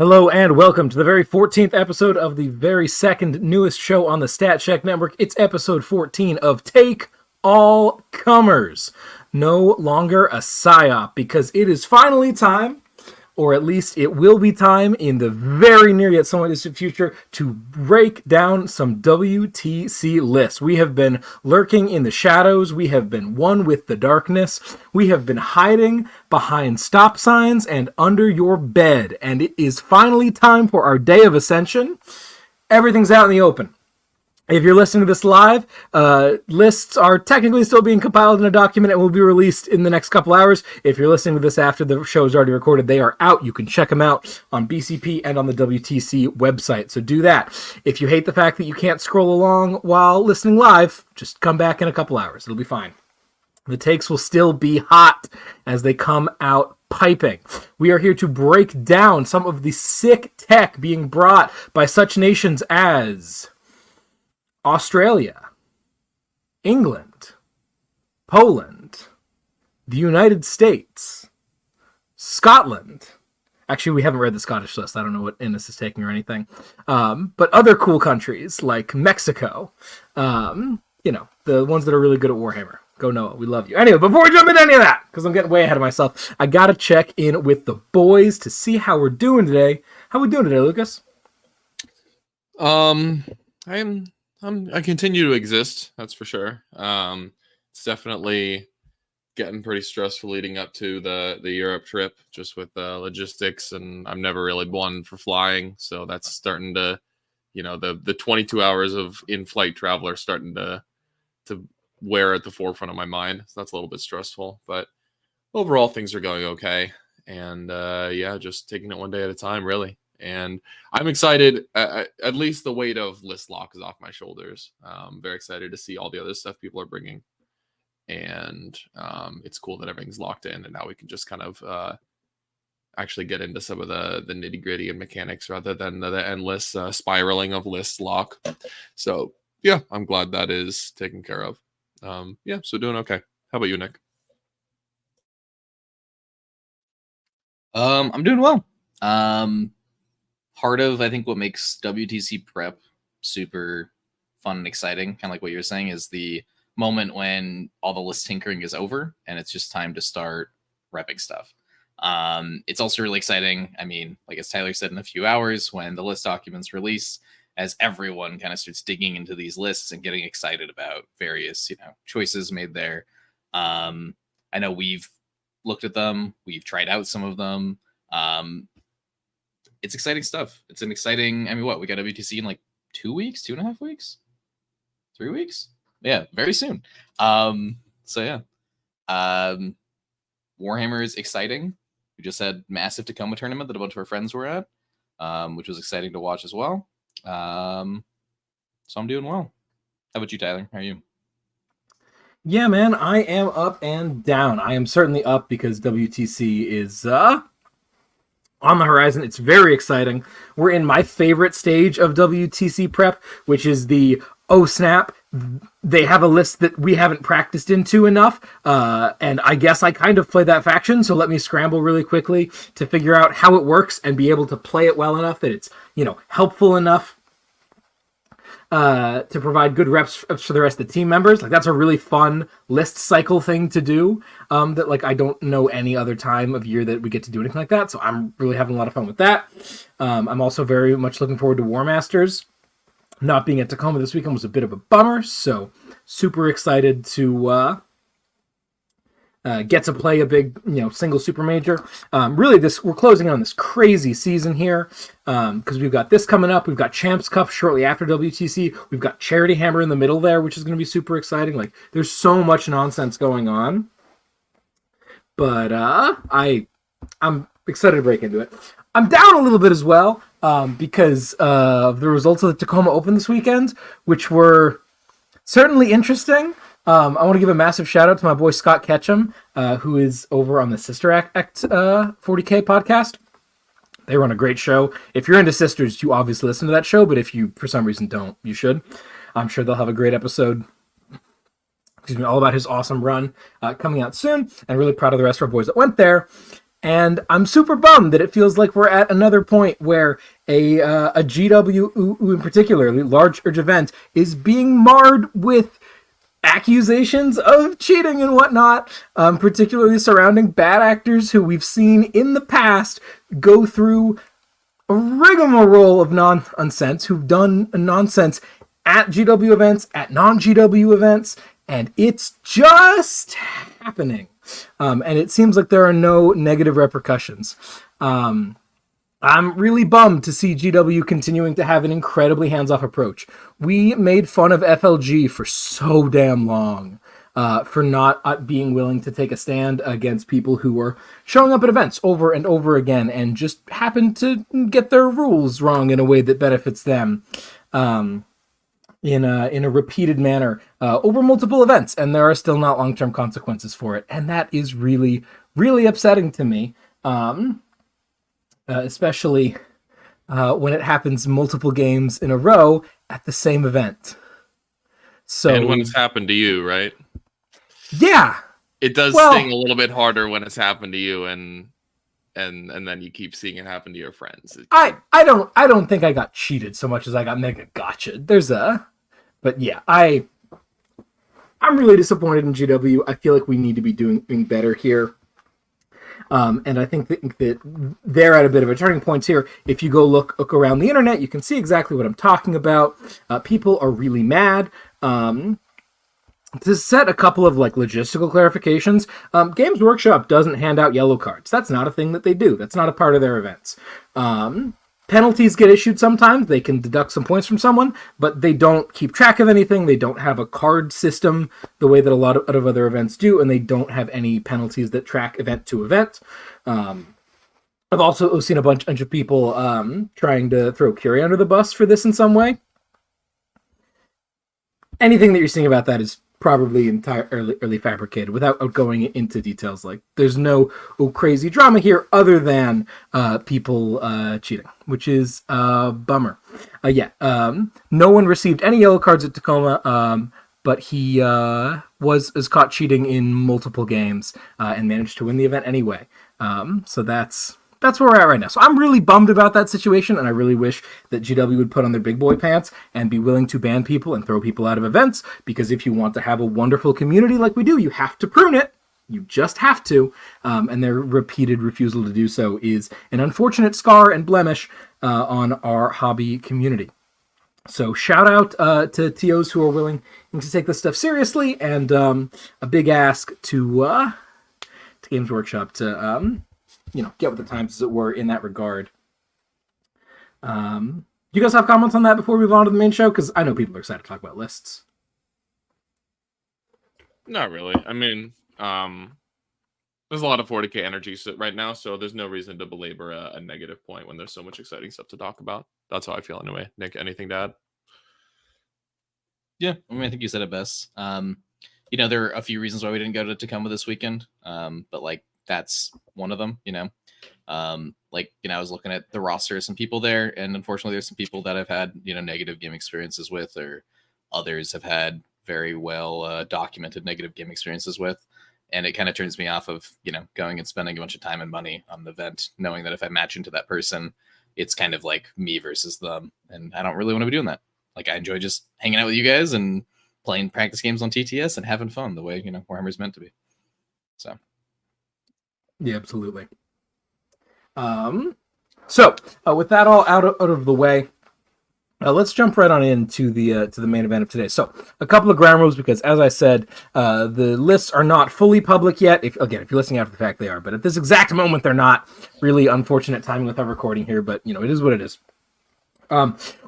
Hello and welcome to the very 14th episode of the very second newest show on the Stat Check Network. It's episode 14 of Take All Comers. No longer a PsyOp, because it is finally time, or at least it will be time in the very near yet somewhat distant future, to break down some WTC lists. We have been lurking in the shadows. We have been one with the darkness. We have been hiding behind stop signs and under your bed. And it is finally time for our day of ascension. Everything's out in the open. If you're listening to this live, lists are technically still being compiled in a document and will be released in the next couple hours. If you're listening to this after the show is already recorded, they are out. You can check them out on BCP and on the WTC website. So do that. If you hate the fact that you can't scroll along while listening live, just come back in a couple hours. It'll be fine. The takes will still be hot as they come out piping. We are here to break down some of the sick tech being brought by such nations as Australia, England, Poland, the United States, Scotland. Actually, we haven't read the Scottish list. I don't know what Innes is taking or anything. But other cool countries like Mexico. The ones that are really good at Warhammer. Go Noah, we love you. Anyway, before we jump into any of that, because I'm getting way ahead of myself, I gotta check in with the boys to see how we're doing today. How we doing today, Lucas? I continue to exist, that's for sure. It's definitely getting pretty stressful leading up to the Europe trip, just with logistics, and I've never really won for flying, so that's starting to, the 22 hours of in-flight travel are starting to wear at the forefront of my mind. So that's a little bit stressful, but overall things are going okay, and just taking it one day at a time, really. And I'm excited. At least the weight of list lock is off my shoulders. I'm very excited to see all the other stuff people are bringing. And it's cool that everything's locked in. And now we can just kind of actually get into some of the nitty gritty and mechanics rather than the endless spiraling of list lock. So, yeah, I'm glad that is taken care of. So doing okay. How about you, Nick? I'm doing well. Part of, I think, what makes WTC prep super fun and exciting, kind of like what you were saying, is the moment when all the list tinkering is over and it's just time to start repping stuff. It's also really exciting. I mean, like as Tyler said, in a few hours when the list documents release, as everyone kind of starts digging into these lists and getting excited about various, choices made there. I know we've looked at them. We've tried out some of them. It's exciting stuff. It's an exciting, we got WTC in like 2 weeks, 2.5 weeks, 3 weeks. Yeah, very soon. Warhammer is exciting. We just had massive Tacoma tournament that a bunch of our friends were at, which was exciting to watch as well. So I'm doing well. How about you, Tyler? How are you? Yeah, man, I am up and down. I am certainly up because WTC is on the horizon. It's very exciting. We're in my favorite stage of WTC prep, which is the, oh snap, they have a list that we haven't practiced into enough, and I guess I kind of play that faction, so let me scramble really quickly to figure out how it works and be able to play it well enough that it's, helpful enough to provide good reps for the rest of the team members. Like, that's a really fun list cycle thing to do, that, like, I don't know any other time of year that we get to do anything like that, so I'm really having a lot of fun with that. I'm also very much looking forward to War Masters. Not being at Tacoma this weekend was a bit of a bummer, so super excited to get to play a big, single super major. We're closing on this crazy season here, because we've got this coming up. We've got Champs Cup shortly after WTC. We've got Charity Hammer in the middle there, which is going to be super exciting. Like, there's so much nonsense going on, but I'm excited to break into it. I'm down a little bit as well, because of the results of the Tacoma Open this weekend, which were certainly interesting. I want to give a massive shout out to my boy Scott Ketchum, who is over on the Sister Act 40K podcast. They run a great show. If you're into sisters, you obviously listen to that show, but if you, for some reason, don't, you should. I'm sure they'll have a great episode, all about his awesome run coming out soon, and really proud of the rest of our boys that went there. And I'm super bummed that it feels like we're at another point where a GW in particular, a large event, is being marred with accusations of cheating and whatnot, particularly surrounding bad actors who we've seen in the past go through a rigmarole of nonsense, who've done nonsense at GW events, at non-GW events, and it's just happening. And it seems like there are no negative repercussions. I'm really bummed to see GW continuing to have an incredibly hands-off approach. We made fun of FLG for so damn long for not being willing to take a stand against people who were showing up at events over and over again and just happen to get their rules wrong in a way that benefits them. In a repeated manner over multiple events, and there are still not long-term consequences for it, and that is really, really upsetting to me, especially when it happens multiple games in a row at the same event. So, and when it's happened to you, right? Yeah, it does sting a little bit harder when it's happened to you, and then you keep seeing it happen to your friends. I don't think I got cheated so much as I got mega gotcha'd. But yeah, I'm really disappointed in GW. I feel like we need to be doing better here. And I think that they're at a bit of a turning point here. If you go look around the internet, you can see exactly what I'm talking about. People are really mad. To set a couple of logistical clarifications, Games Workshop doesn't hand out yellow cards. That's not a thing that they do. That's not a part of their events. Penalties get issued sometimes. They can deduct some points from someone, but they don't keep track of anything. They don't have a card system the way that a lot of other events do, and they don't have any penalties that track event to event. I've also seen a bunch of people trying to throw Curie under the bus for this in some way. Anything that you're seeing about that is probably entirely fabricated without going into details. There's no crazy drama here other than people cheating, which is a bummer. No one received any yellow cards at Tacoma, but he was caught cheating in multiple games and managed to win the event anyway. So that's where we're at right now. So I'm really bummed about that situation, and I really wish that GW would put on their big boy pants and be willing to ban people and throw people out of events, because if you want to have a wonderful community like we do, you have to prune it. You just have to. And their repeated refusal to do so is an unfortunate scar and blemish on our hobby community. So shout out to TOs who are willing to take this stuff seriously, and a big ask to Games Workshop to get with the times, as it were, in that regard. Do you guys have comments on that before we move on to the main show? Because I know people are excited to talk about lists. Not really. I mean, there's a lot of 40k energy right now, so there's no reason to belabor a negative point when there's so much exciting stuff to talk about. That's how I feel anyway. Nick, anything to add? Yeah, I think you said it best. There are a few reasons why we didn't go to Tacoma this weekend, but that's one of them. I was looking at the roster of some people there, and unfortunately there's some people that I've had negative game experiences with, or others have had very well documented negative game experiences with, and it kind of turns me off of going and spending a bunch of time and money on the event, knowing that if I match into that person, it's kind of like me versus them, and I don't really want to be doing that. I enjoy just hanging out with you guys and playing practice games on TTS and having fun the way Warhammer's meant to be. So yeah, absolutely. So with that all out of the way, let's jump right on into the main event of today. So a couple of ground rules, because as I said, the lists are not fully public yet. If you're listening after the fact, they are, but at this exact moment, they're not. Really unfortunate timing with our recording here, but it is what it is.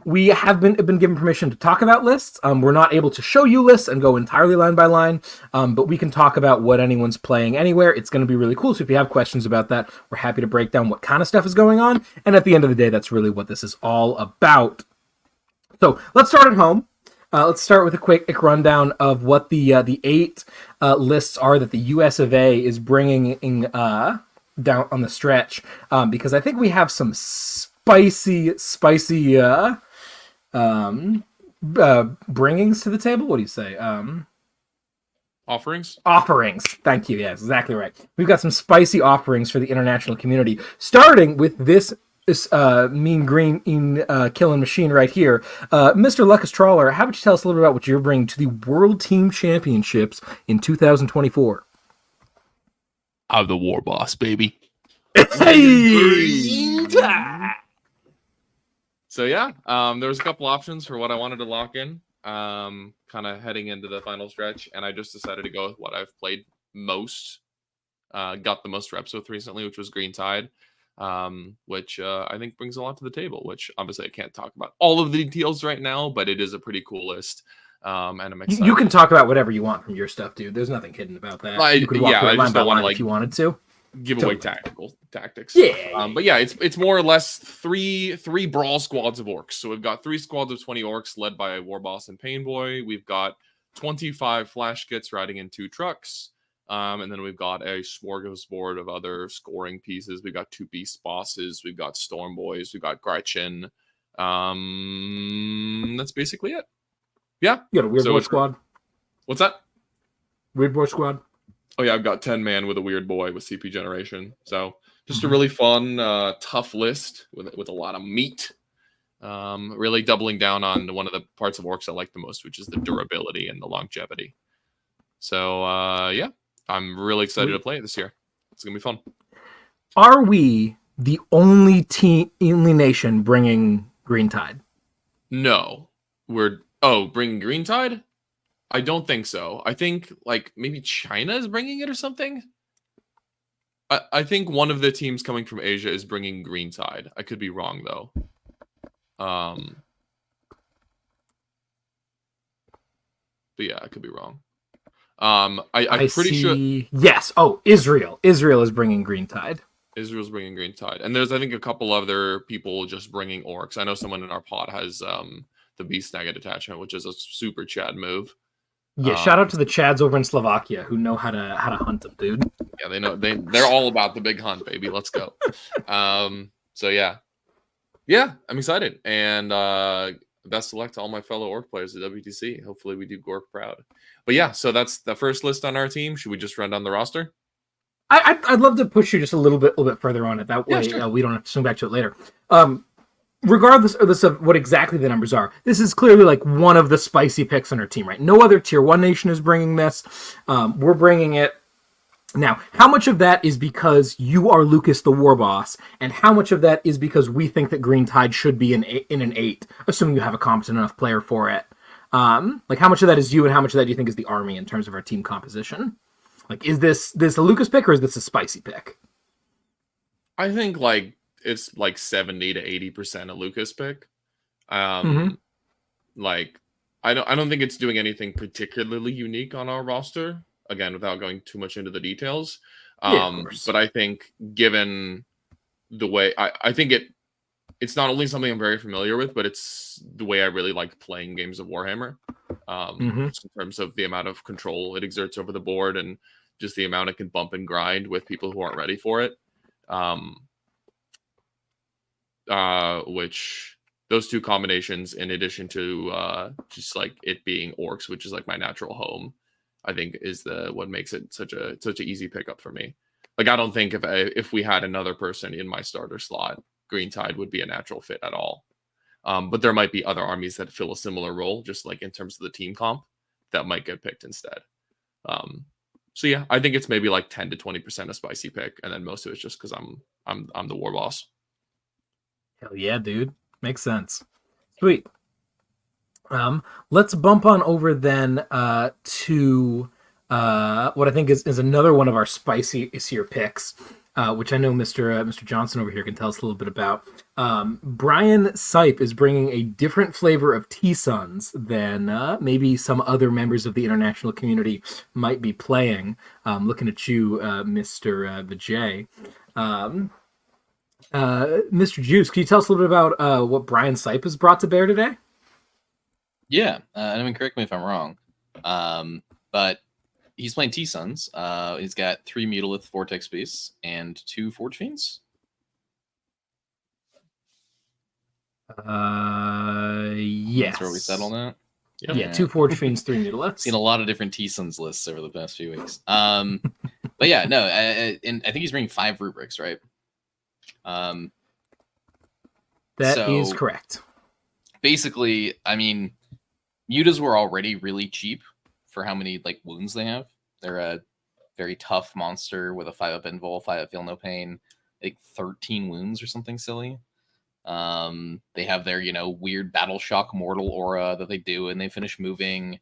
We have been given permission to talk about lists. We're not able to show you lists and go entirely line by line, but we can talk about what anyone's playing anywhere. It's going to be really cool. So if you have questions about that, we're happy to break down what kind of stuff is going on. And at the end of the day, that's really what this is all about. So let's start at home. Let's start with a quick rundown of what the 8 lists are that the US of A is bringing in, down on the stretch, because I think we have some spicy bringings to the table. What do you say? Offerings. Offerings. Thank you. Yes, exactly right. We've got some spicy offerings for the international community, starting with this mean green killing machine right here. Mr. Lucas Trawler, how about you tell us a little bit about what you're bringing to the World Team Championships in 2024? I'm the war boss, baby. Hey! So yeah, there was a couple options for what I wanted to lock in, kind of heading into the final stretch, and I just decided to go with what I've played most, got the most reps with recently, which was Green Tide, which I think brings a lot to the table. Which obviously I can't talk about all of the details right now, but it is a pretty cool list, and I'm excited. You can talk about whatever you want from your stuff, dude. There's nothing hidden about that. You could walk through it line by line if you wanted to. Give away tactical tactics. Yeah. But yeah, it's more or less three brawl squads of orcs. So we've got 3 squads of 20 orcs led by War Boss and Painboy. We've got 25 flash kits riding in 2 trucks. And then we've got a smorgasbord of other scoring pieces. We've got 2 beast bosses. We've got storm boys. We've got Gretchen. That's basically it. Yeah. You got a weird boy squad. What's that? Weird boy squad. Oh yeah, I've got 10 man with a weird boy with CP generation. So just a really fun, tough list with a lot of meat. Really doubling down on one of the parts of orcs I like the most, which is the durability and the longevity. So yeah, I'm really excited to play it this year. It's gonna be fun. Are we the only nation bringing Green Tide? No, bringing Green Tide. I don't think so. I think like maybe China is bringing it or something. I think one of the teams coming from Asia is bringing Green Tide. I could be wrong though. But yeah, I could be wrong. I'm pretty sure. Yes. Oh, Israel. Israel is bringing Green Tide. Israel's bringing Green Tide, and there's I think a couple other people just bringing orcs. I know someone in our pod has the Beast Nugget attachment, which is a super Chad move. Yeah, shout out to the Chads over in Slovakia who know how to hunt them, dude. Yeah, they know they're all about the big hunt, baby. Let's go. So yeah, I'm excited, and best of luck to all my fellow orc players at WTC. Hopefully, we do Gork proud. But yeah, so that's the first list on our team. Should we just run down the roster? I'd love to push you just a little bit further on it. That way, sure. We don't have to swing back to it later. Regardless of what exactly the numbers are, this is clearly like one of the spicy picks on our team, right? No other tier 1 nation is bringing this. We're bringing it. Now, how much of that is because you are Lucas the War Boss, and how much of that is because we think that Green Tide should be in an 8, assuming you have a competent enough player for it? Like, how much of that is you, and how much of that do you think is the army in terms of our team composition? Like, is this a Lucas pick, or is this a spicy pick? I think like it's like 70 to 80% a Lucas pick. Like I don't think it's doing anything particularly unique on our roster. Again, without going too much into the details. But I think given the way I think it's not only something I'm very familiar with, but it's the way I really like playing games of Warhammer. Just in terms of the amount of control it exerts over the board and just the amount it can bump and grind with people who aren't ready for it. Which those two combinations, in addition to just like it being orcs, which is like my natural home, I think is what makes it such an easy pickup for me. Like I don't think if we had another person in my starter slot, Green Tide would be a natural fit at all. But there might be other armies that fill a similar role, just like in terms of the team comp, that might get picked instead. So yeah, I think it's maybe like 10 to 20% a spicy pick, and then most of it's just because I'm the war boss. Hell yeah, dude. Makes sense. Sweet. Let's bump on over then to what I think is another one of our spicier picks, which I know Mr. Johnson over here can tell us a little bit about. Brian Sipe is bringing a different flavor of T-Suns than maybe some other members of the international community might be playing. Looking at you, Mr. Vijay. Mr. Juice, can you tell us a little bit about what Brian Sipe has brought to bear today? Yeah, I mean, correct me if I'm wrong, but he's playing T-Suns. He's got 3 Mutalith Vortex Beasts and 2 Forge Fiends. Yes. That's where we settle that. Yep. Yeah, 2 Forge Fiends, 3 Mutilates. Seen a lot of different T-Suns lists over the past few weeks. But yeah, no, and I think he's bringing 5 rubrics, right? That is correct. Basically, I mean, mutas were already really cheap for how many like wounds they have. They're a very tough monster with a 5-up invul, 5-up feel no pain, like 13 wounds or something silly. They have their, weird battle shock mortal aura that they do and they finish moving.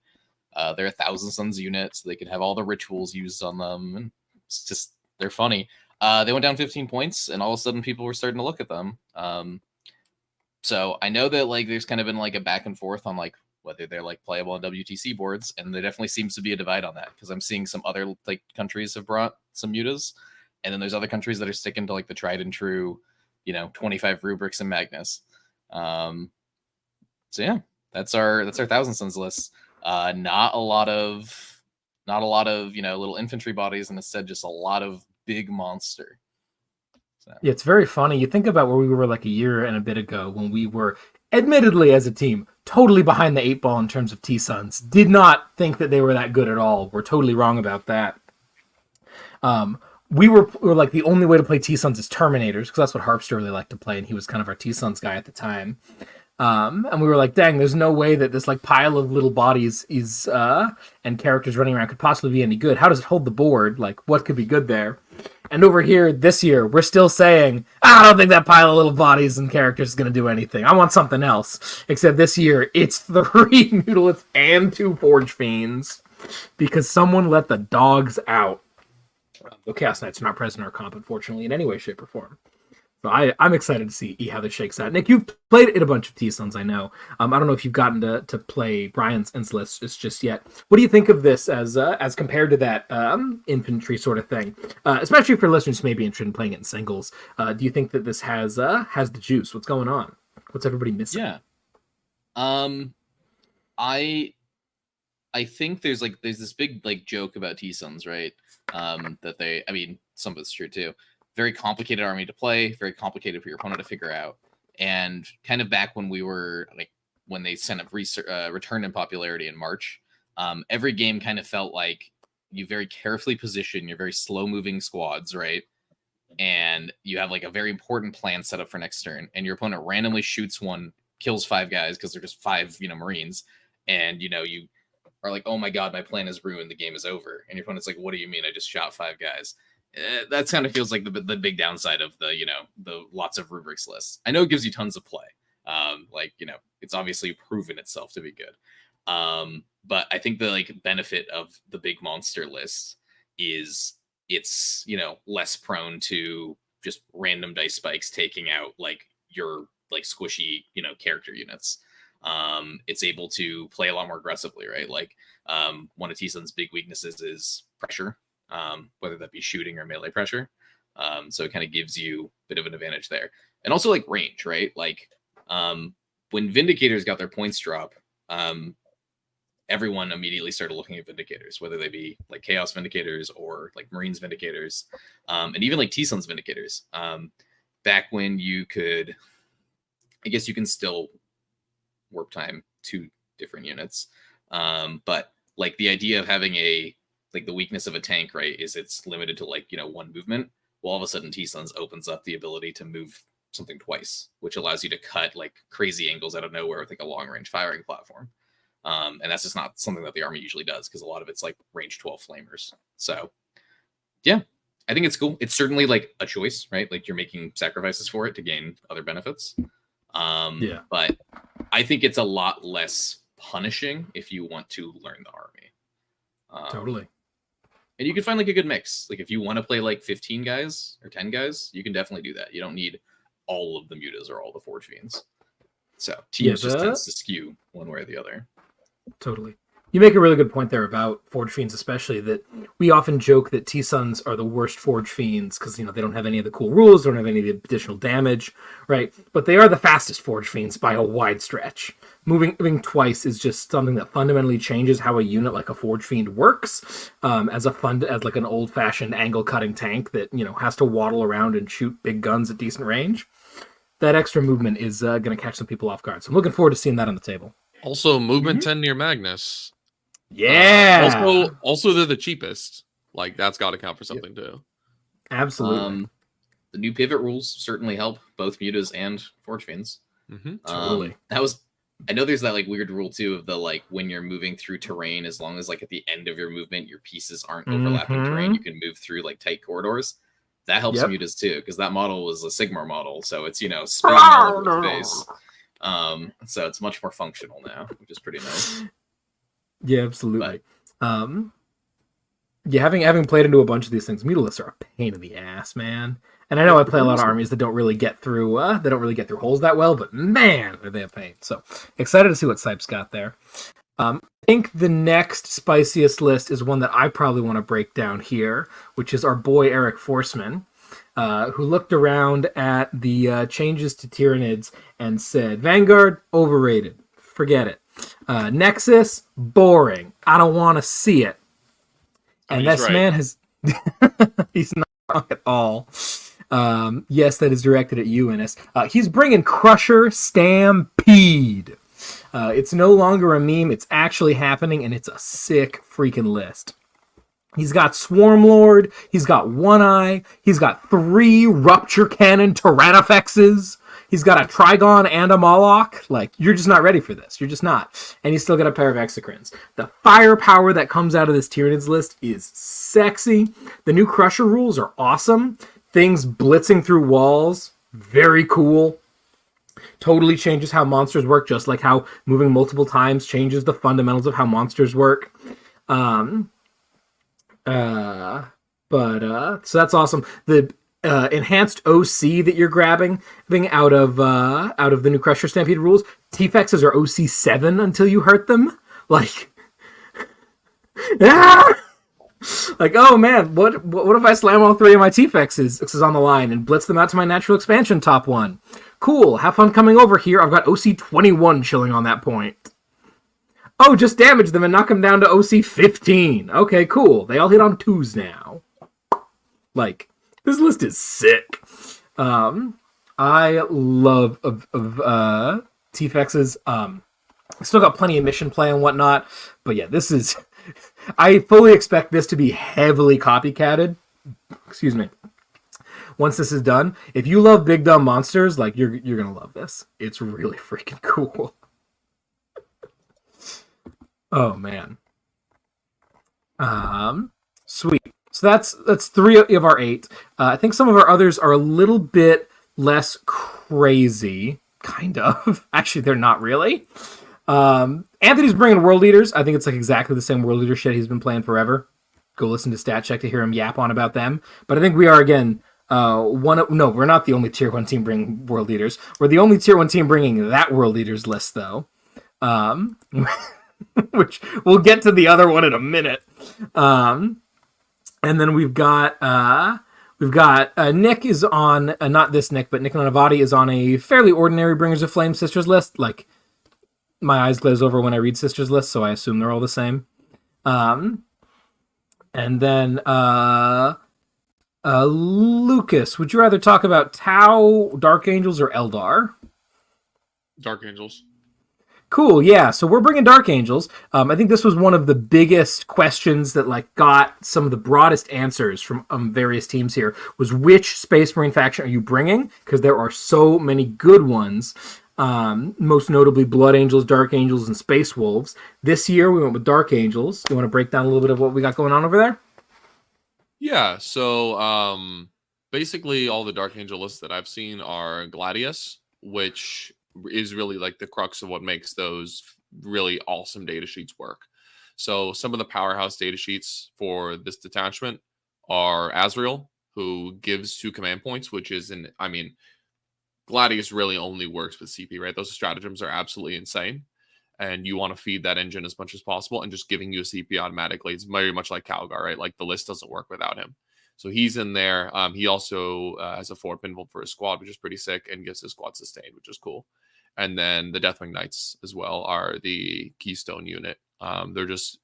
They're 1,000 Suns unit, so they can have all the rituals used on them. And it's just, they're funny. They went down 15 points, and all of a sudden people were starting to look at them. So I know that like there's kind of been like a back and forth on like whether they're like playable on WTC boards, and there definitely seems to be a divide on that because I'm seeing some other like countries have brought some mutas, and then there's other countries that are sticking to like the tried and true, 25 rubrics and Magnus. So yeah, that's our 1,000 Suns list. Not a lot of little infantry bodies, and instead just a lot of big monster. So. Yeah, it's very funny. You think about where we were like a year and a bit ago when we were, admittedly as a team, totally behind the 8 ball in terms of T-Suns. Did not think that they were that good at all. We're totally wrong about that. We were like, the only way to play T-Suns is Terminators, because that's what Harpster really liked to play, and he was kind of our T-Suns guy at the time. And we were like, dang, there's no way that this like pile of little bodies is and characters running around could possibly be any good. How does it hold the board? Like, what could be good there? And over here this year, we're still saying, I don't think that pile of little bodies and characters is going to do anything. I want something else. Except this year, it's 3 Mutilates and 2 Forge Fiends because someone let the dogs out. The Chaos Knights are not present in our comp, unfortunately, in any way, shape, or form. So I'm excited to see how this shakes out. Nick, you've played in a bunch of T-Suns, I know. I don't know if you've gotten to play Brian's Insolus just yet. What do you think of this as compared to that infantry sort of thing? Especially for listeners who may be interested in playing it in singles. Do you think that this has the juice? What's going on? What's everybody missing? Yeah. I think there's this big like joke about T-Suns, right? That some of it's true too. Very complicated army to play, very complicated for your opponent to figure out. And kind of back when we were like, when they sent up returned in popularity in March, every game kind of felt like you very carefully position your very slow moving squads, right? And you have like a very important plan set up for next turn, and your opponent randomly shoots one, kills 5 guys because they're just 5, Marines. And, you are like, oh my God, my plan is ruined. The game is over. And your opponent's like, what do you mean? I just shot 5 guys. That kind of feels like the big downside of the lots of rubrics lists. I know it gives you tons of play. It's obviously proven itself to be good. But I think the like benefit of the big monster list is it's, less prone to just random dice spikes taking out like your like squishy, character units. It's able to play a lot more aggressively, right? Like one of T-Sun's big weaknesses is pressure. Whether that be shooting or melee pressure. So it kind of gives you a bit of an advantage there. And also like range, right? Like when Vindicators got their points drop, everyone immediately started looking at Vindicators, whether they be like Chaos Vindicators or like Marines Vindicators, and even like T-Sun's Vindicators. Back when you could, I guess you can still warp time 2 different units. But like the idea of having like the weakness of a tank, right, is it's limited to like, 1 movement. Well, all of a sudden T-Suns opens up the ability to move something twice, which allows you to cut like crazy angles out of nowhere with like a long range firing platform. And that's just not something that the army usually does because a lot of it's like range 12 flamers. So yeah, I think it's cool. It's certainly like a choice, right? Like you're making sacrifices for it to gain other benefits. But I think it's a lot less punishing if you want to learn the army. Totally. And you can find like a good mix. Like if you want to play like 15 guys or 10 guys, you can definitely do that. You don't need all of the mutas or all the Forge Fiends. So teams just tends to skew one way or the other. Totally. You make a really good point there about Forge Fiends, especially that we often joke that T-Suns are the worst Forge Fiends because, they don't have any of the cool rules, don't have any of the additional damage, right? But they are the fastest Forge Fiends by a wide stretch. Moving twice is just something that fundamentally changes how a unit like a Forge Fiend works as like an old-fashioned angle-cutting tank that, has to waddle around and shoot big guns at decent range. That extra movement is going to catch some people off guard. So I'm looking forward to seeing that on the table. Also, movement 10 near Magnus. Yeah. Also, they're the cheapest. Like, that's got to count for something too. Absolutely. The new pivot rules certainly help both mutas and Forge Fiends. Totally. I know there's that like weird rule too of the like when you're moving through terrain, as long as like at the end of your movement your pieces aren't overlapping terrain, you can move through like tight corridors. That helps mutas too, because that model was a Sigmar model, so it's spinning all over its face. So it's much more functional now, which is pretty nice. Yeah, absolutely. But, yeah, having played into a bunch of these things, mutalisks are a pain in the ass, man. And I know I play a lot of armies that don't really get through holes that well, but man, are they a pain. So excited to see what Sipes got there. I think the next spiciest list is one that I probably want to break down here, which is our boy Eric Forsman, who looked around at the changes to Tyranids and said, Vanguard, overrated. Forget it. Nexus, boring. I don't want to see it. And this man has... he's not wrong at all. Yes, that is directed at you, Innes. He's bringing Crusher Stampede. It's no longer a meme. It's actually happening, and it's a sick freaking list. He's got Swarmlord. He's got One Eye. He's got 3 Rupture Cannon Tyrannofexes. He's got a Trigon and a Moloch. Like, you're just not ready for this. You're just not. And he's still got a pair of Exocrines. The firepower that comes out of this Tyranids list is sexy. The new Crusher rules are awesome. Things blitzing through walls, very cool. Totally changes how monsters work, just like how moving multiple times changes the fundamentals of how monsters work. So that's awesome. The enhanced OC that you're grabbing out of the new Crusher Stampede rules, T-Fexes are OC 7 until you hurt them. Like, like, oh man, what if I slam all 3 of my T-Fexes on the line and blitz them out to my natural expansion top 1? Cool, have fun coming over here. I've got OC 21 chilling on that point. Oh, just damage them and knock them down to OC 15. Okay, cool. They all hit on 2s now. Like, this list is sick. I love T-Fexes. Still got plenty of mission play and whatnot, but yeah, this is... I fully expect this to be heavily copycatted. Excuse me. Once this is done, if you love big dumb monsters, like you're gonna love this. It's really freaking cool. Oh man. Sweet. So that's 3 of our 8. I think some of our others are a little bit less crazy, kind of. Actually, they're not really. Anthony's bringing World Eaters. I think it's like exactly the same World Eater shit he's been playing forever. Go listen to Stat Check to hear him yap on about them. But I think we are, again, we're not the only Tier 1 team bringing World Eaters. We're the only Tier 1 team bringing that World Eaters list, though. Which we'll get to the other one in a minute. And then we've got Nick is on, not this Nick, but Nick Navati is on a fairly ordinary Bringers of Flame Sisters list. Like, my eyes glaze over when I read Sisters lists, so I assume they're all the same. And then Lucas, would you rather talk about Tau, Dark Angels, or Eldar? Dark Angels. Cool, yeah. So we're bringing Dark Angels. I think this was one of the biggest questions that like got some of the broadest answers from various teams here, was which Space Marine faction are you bringing? Because there are so many good ones. Most notably Blood Angels, Dark Angels, and Space Wolves. This year we went with Dark Angels. You want to break down a little bit of what we got going on over there? Yeah, so basically all the Dark Angel lists that I've seen are Gladius, which is really like the crux of what makes those really awesome data sheets work. So some of the powerhouse data sheets for this detachment are Azrael, who gives 2 command points, which is Gladius really only works with CP, right? Those stratagems are absolutely insane. And you want to feed that engine as much as possible, and just giving you a CP automatically. It's very much like Calgar, right? Like the list doesn't work without him. So he's in there. He also has a 4 pinball for his squad, which is pretty sick, and gives his squad sustained, which is cool. And then the Deathwing Knights as well are the keystone unit. They're just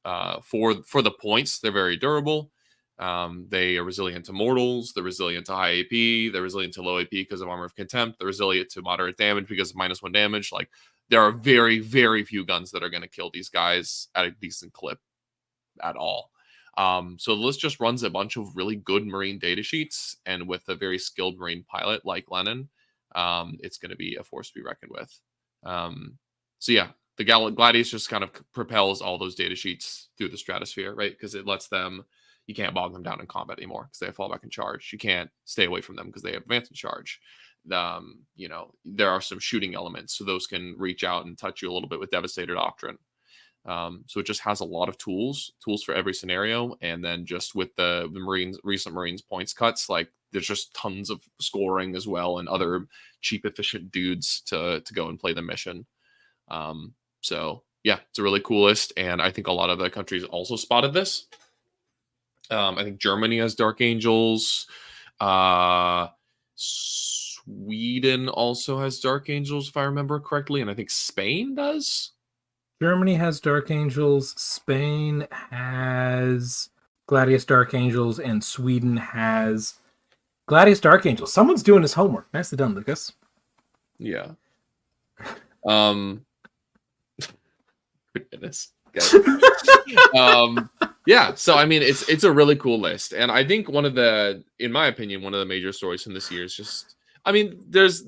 for the points, they're very durable. They are resilient to mortals. They're resilient to high AP. They're resilient to low AP because of Armor of Contempt. They're resilient to moderate damage because of -1 damage. Like, there are very, very few guns that are going to kill these guys at a decent clip at all. So the list just runs a bunch of really good Marine data sheets, and with a very skilled Marine pilot like Lennon, it's going to be a force to be reckoned with. So yeah, the Gladius just kind of propels all those data sheets through the stratosphere, right? Because it lets them, you can't bog them down in combat anymore because they have fallback and charge. You can't stay away from them because they have advance and charge. You know, there are some shooting elements, so those can reach out and touch you a little bit with Devastator Doctrine. So it just has a lot of tools for every scenario. And then just with the recent Marines points cuts, like there's just tons of scoring as well and other cheap, efficient dudes to go and play the mission. So yeah, it's a really cool list. And I think a lot of the countries also spotted this. I think Germany has Dark Angels. Sweden also has Dark Angels, if I remember correctly. And I think Spain does. Germany has Dark Angels, Spain has Gladius Dark Angels, and Sweden has Gladius Dark Angels. Someone's doing his homework. Nicely done, Lucas. Yeah. Goodness. Yeah, so I mean it's a really cool list. And I think in my opinion, one of the major stories from this year is just, I mean, there's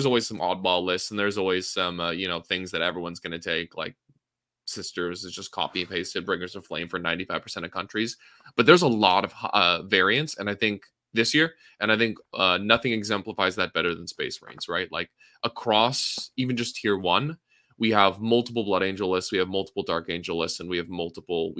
always some oddball lists, and there's always some things that everyone's gonna take, like Sisters is just copy and pasted Bringers of Flame for 95% of countries. But there's a lot of variants, and I think this year, and I think nothing exemplifies that better than Space Marines, right? Like across even just tier 1, we have multiple Blood Angel lists, we have multiple Dark Angel lists, and we have multiple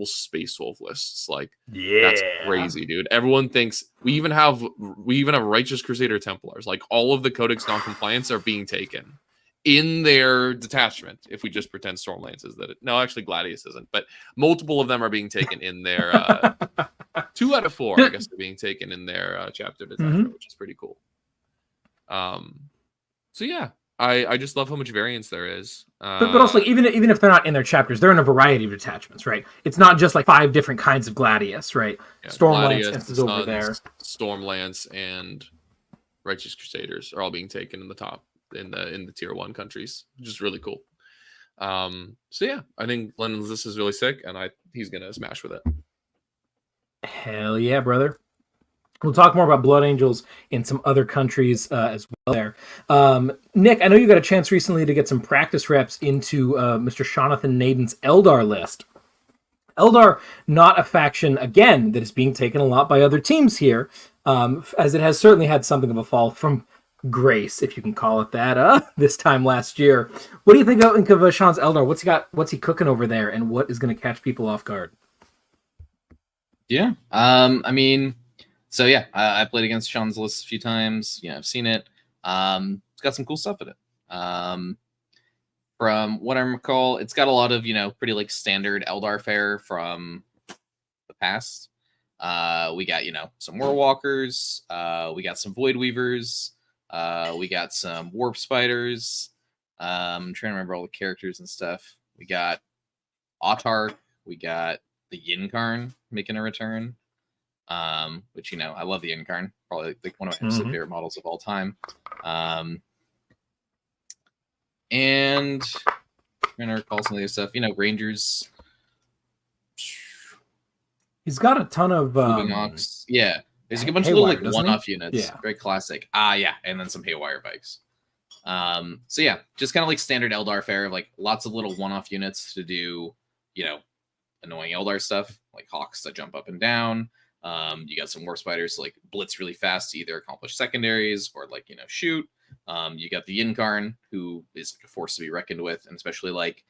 Space Wolf lists. Like, that's crazy, dude. Everyone thinks we even have Righteous Crusader Templars. Like, all of the Codex non-compliance are being taken in their detachment. If we just pretend Stormlance is that, no, actually Gladius isn't, but multiple of them are being taken in their 2 out of 4, I guess, are being taken in their chapter detachment, which is pretty cool. So yeah, I just love how much variance there is. But also, like, even if they're not in their chapters, they're in a variety of detachments, right? It's not just like 5 different kinds of Gladius, right? Yeah, Stormlance is over there. Stormlance and Righteous Crusaders are all being taken in the top in the tier 1 countries, which is really cool. So yeah, I think Lennon's list is really sick, and he's gonna smash with it. Hell yeah, brother. We'll talk more about Blood Angels in some other countries as well there. Nick, I know you got a chance recently to get some practice reps into Mr. Jonathan Naden's Eldar list. Eldar, not a faction, again, that is being taken a lot by other teams here, as it has certainly had something of a fall from grace, if you can call it that, this time last year. What do you think of Sean's Eldar? What's he cooking over there, and what is going to catch people off guard? Yeah, I mean, so yeah, I played against Sean's list a few times. Yeah, I've seen it. It's got some cool stuff in it. From what I recall, it's got a lot of, pretty like standard Eldar fare from the past. We got, some Warwalkers. We got some Void Weavers. We got some Warp Spiders. I'm trying to remember all the characters and stuff. We got Autark. We got the Yinkarn making a return. Which, I love the Yinkarn. Probably like one of my absolute favorite models of all time. And I'm trying to recall some of the other stuff. Rangers. He's got a ton of Ox. Yeah. There's a bunch of little like one-off units. Yeah. Very classic. Yeah. And then some Haywire bikes. So yeah, just kind of like standard Eldar fare of like lots of little one-off units to do, annoying Eldar stuff, like Hawks that jump up and down. You got some Warp Spiders to like blitz really fast to either accomplish secondaries or like, shoot. You got the Yinkarn, who is like a force to be reckoned with, and especially like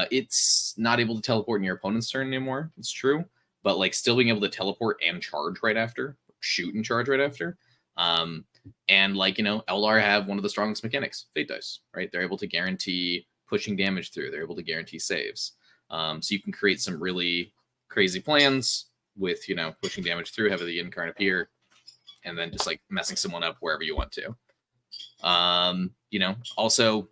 it's not able to teleport in your opponent's turn anymore. It's true, but like still being able to teleport and charge right after, shoot and charge right after. And like, Eldar have one of the strongest mechanics, Fate Dice, right? They're able to guarantee pushing damage through. They're able to guarantee saves. So you can create some really crazy plans with, pushing damage through, having the Yinkarn appear, and then just like messing someone up wherever you want to. Also,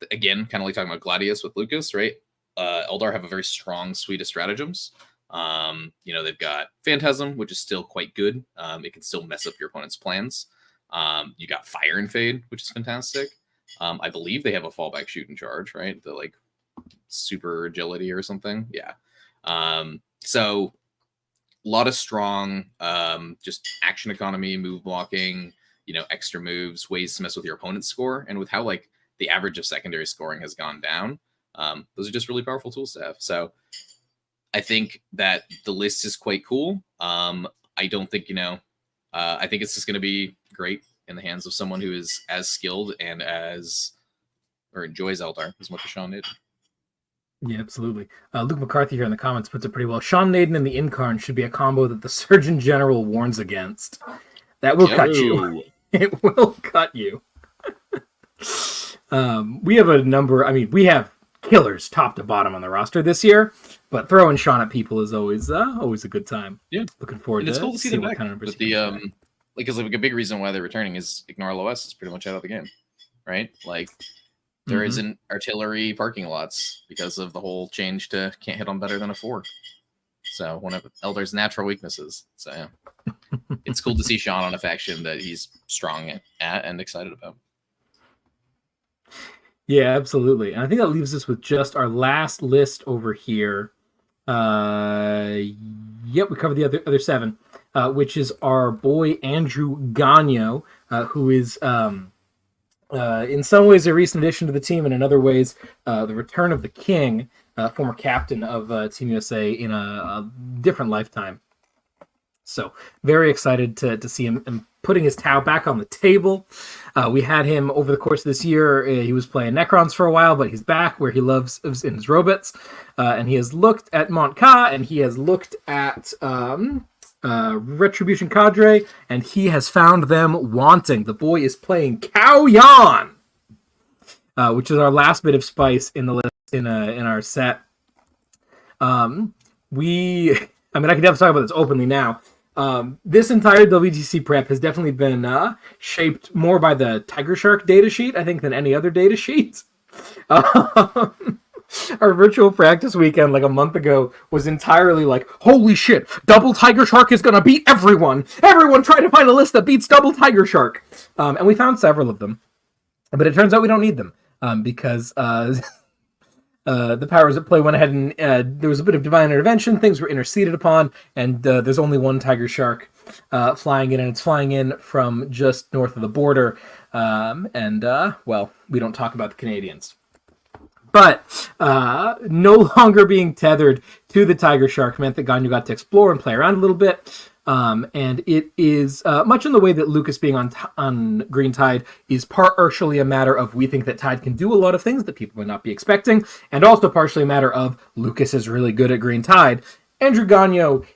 again, kind of like talking about Gladius with Lucas, right? Eldar have a very strong suite of stratagems. They've got Phantasm, which is still quite good. It can still mess up your opponent's plans. You got Fire and Fade, which is fantastic. I believe they have a fallback shoot in charge, right? The like super agility or something. Yeah. So a lot of strong, just action economy, move blocking, extra moves, ways to mess with your opponent's score. And with how like the average of secondary scoring has gone down, those are just really powerful tools to have. So I think that the list is quite cool. I don't think, I think it's just going to be great in the hands of someone who is as skilled and enjoys Eldar as much as Sean did. Yeah, absolutely. Luke McCarthy here in the comments puts it pretty well. Sean Naden and the Incarn should be a combo that the Surgeon General warns against. That will cut you. It will cut you. We have a number. I mean, we have killers top to bottom on the roster this year, but throwing Sean at people is always a good time. Yeah, looking forward to. It's cool to see them back. Kind of but the because like a big reason why they're returning is Ignore LOS is pretty much out of the game, right? Like. There isn't artillery parking lots because of the whole change to can't hit on better than a 4. So one of Eldar's natural weaknesses. So yeah. It's cool to see Sean on a faction that he's strong at and excited about. Yeah, absolutely. And I think that leaves us with just our last list over here. Yep, we covered the other 7, which is our boy Andrew Gagno, who is in some ways a recent addition to the team, and in other ways the return of the King, former captain of Team USA in a different lifetime. So very excited to see him putting his Tau back on the table. We had him over the course of this year. He was playing Necrons for a while, but he's back where he loves in his robots. And he has looked at Mont Ka, and he has looked at Retribution Cadre, and he has found them wanting. The boy is playing Cao Yan, which is our last bit of spice in the list in our set. I can definitely talk about this openly now. This entire WTC prep has definitely been shaped more by the Tiger Shark datasheet, I think, than any other datasheet. Our virtual practice weekend like a month ago was entirely like, holy shit, Double Tiger Shark is going to beat everyone. Everyone try to find a list that beats Double Tiger Shark. And we found several of them. But it turns out we don't need them because the powers at play went ahead and there was a bit of divine intervention. Things were interceded upon, and there's only one Tiger Shark flying in, and it's flying in from just north of the border. Well, we don't talk about the Canadians. But no longer being tethered to the Tiger Shark meant that Gagno got to explore and play around a little bit. And it is much in the way that Lucas being on Green Tide is partially a matter of we think that Tide can do a lot of things that people would not be expecting, and also partially a matter of Lucas is really good at Green Tide. Andrew Gagno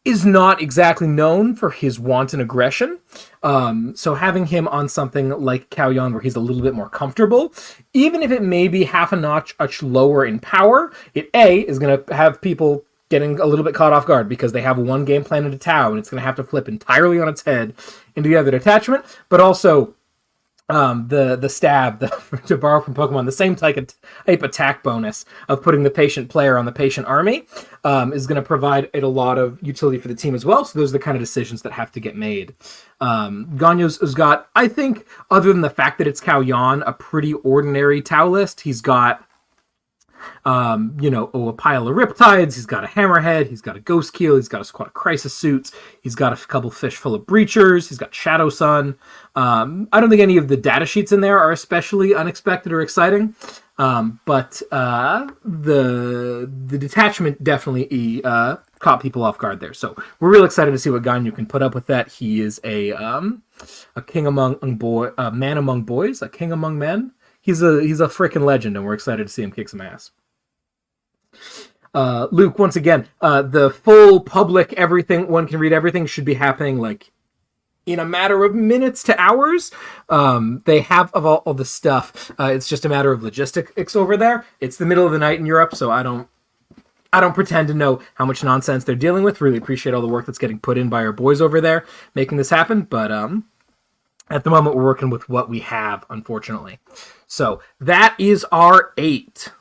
is not exactly known for his wanton aggression. So having him on something like Cao Yan where he's a little bit more comfortable, even if it may be half a notch lower in power, it is going to have people getting a little bit caught off guard because they have one game plan into Tau, and it's going to have to flip entirely on its head into the other detachment, but also the stab, to borrow from Pokemon, the same type attack bonus of putting the patient player on the patient army is going to provide it a lot of utility for the team as well. So those are the kind of decisions that have to get made. Gagno's has got, I think, other than the fact that it's Cao Yan, a pretty ordinary Tau list. He's got a pile of Riptides, he's got a Hammerhead, he's got a Ghost Keel, he's got a squad of Crisis Suits, he's got a couple fish full of Breachers, he's got Shadow Sun. I don't think any of the data sheets in there are especially unexpected or exciting, but the detachment definitely caught people off guard there. So we're real excited to see what Gagno can put up with that. He is a king man among boys, a king among men. He's a freaking legend, and we're excited to see him kick some ass. Luke, once again, the full public everything, one can read everything, should be happening like in a matter of minutes to hours. They have all the stuff. It's just a matter of logistics over there. It's the middle of the night in Europe, so I don't pretend to know how much nonsense they're dealing with. Really appreciate all the work that's getting put in by our boys over there making this happen, but at the moment we're working with what we have, unfortunately. So that is our 8.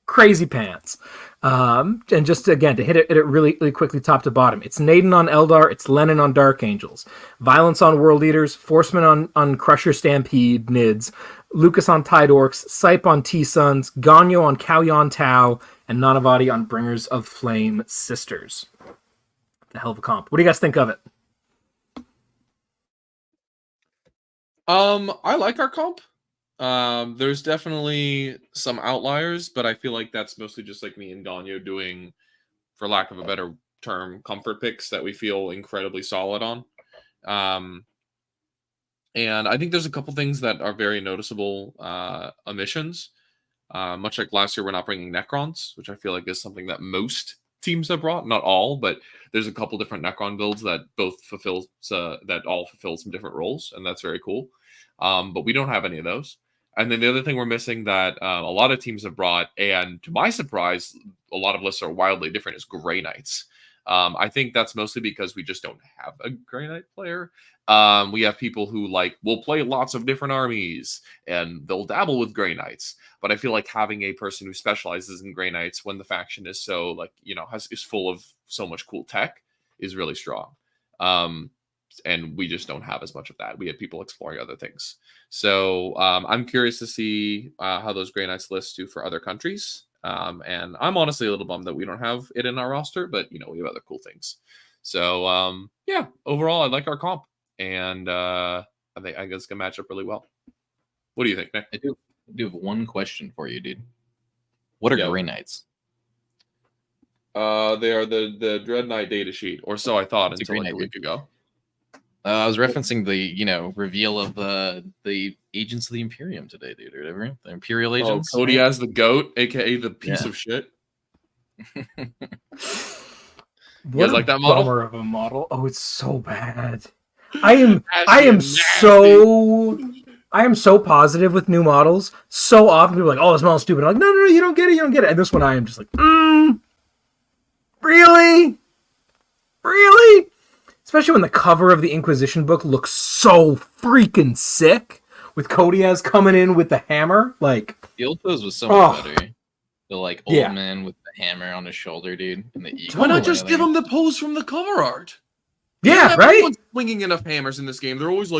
Crazy pants. And just again, to hit it really, really quickly top to bottom, it's Naden on Eldar, it's Lennon on Dark Angels, Violence on World Eaters, Forceman on Crusher Stampede Nids, Lucas on Tide Orcs, Sipe on T-Suns, Ganyo on Kalyan Tau, and Nanavati on Bringers of Flame Sisters. The hell of a comp. What do you guys think of it? I like our comp. There's definitely some outliers, but I feel like that's mostly just like me and Ganyo doing, for lack of a better term, comfort picks that we feel incredibly solid on. And I think there's a couple things that are very noticeable omissions. Much like last year, we're not bringing Necrons, which I feel like is something that most teams have brought. Not all, but there's a couple different Necron builds that both fulfill that all fulfill some different roles, and that's very cool. But we don't have any of those. And then the other thing we're missing that a lot of teams have brought, and to my surprise, a lot of lists are wildly different, is Grey Knights. I think that's mostly because we just don't have a Grey Knight player. We have people who will play lots of different armies and they'll dabble with Grey Knights. But I feel like having a person who specializes in Grey Knights when the faction is so is full of so much cool tech is really strong. And we just don't have as much of that. We have people exploring other things. So I'm curious to see how those Grey Knights lists do for other countries. And I'm honestly a little bummed that we don't have it in our roster, but we have other cool things. So yeah, overall, I like our comp, and I think it's gonna match up really well. What do you think, Nick? I do have one question for you, dude. What are Grey Knights? They are the Dread Knight data sheet, or so I thought until like a week ago. I was referencing the reveal of the Agents of the Imperium today, dude, or whatever. The Imperial Agents. Oh, Cody as the goat, aka the piece of shit. You guys like that model? Bummer of a model. Oh, it's so bad. I am so positive with new models. So often people are like, "Oh, this model's stupid." I'm like, no, you don't get it. And this one, I am just like, really. Especially when the cover of the Inquisition book looks so freaking sick, with Kodiaz coming in with the hammer. Like, the old pose was so much better. The old man with the hammer on his shoulder, dude, and the eagle. Why not just give him the pose from the cover art? Yeah, right. Everyone's swinging enough hammers in this game. They're always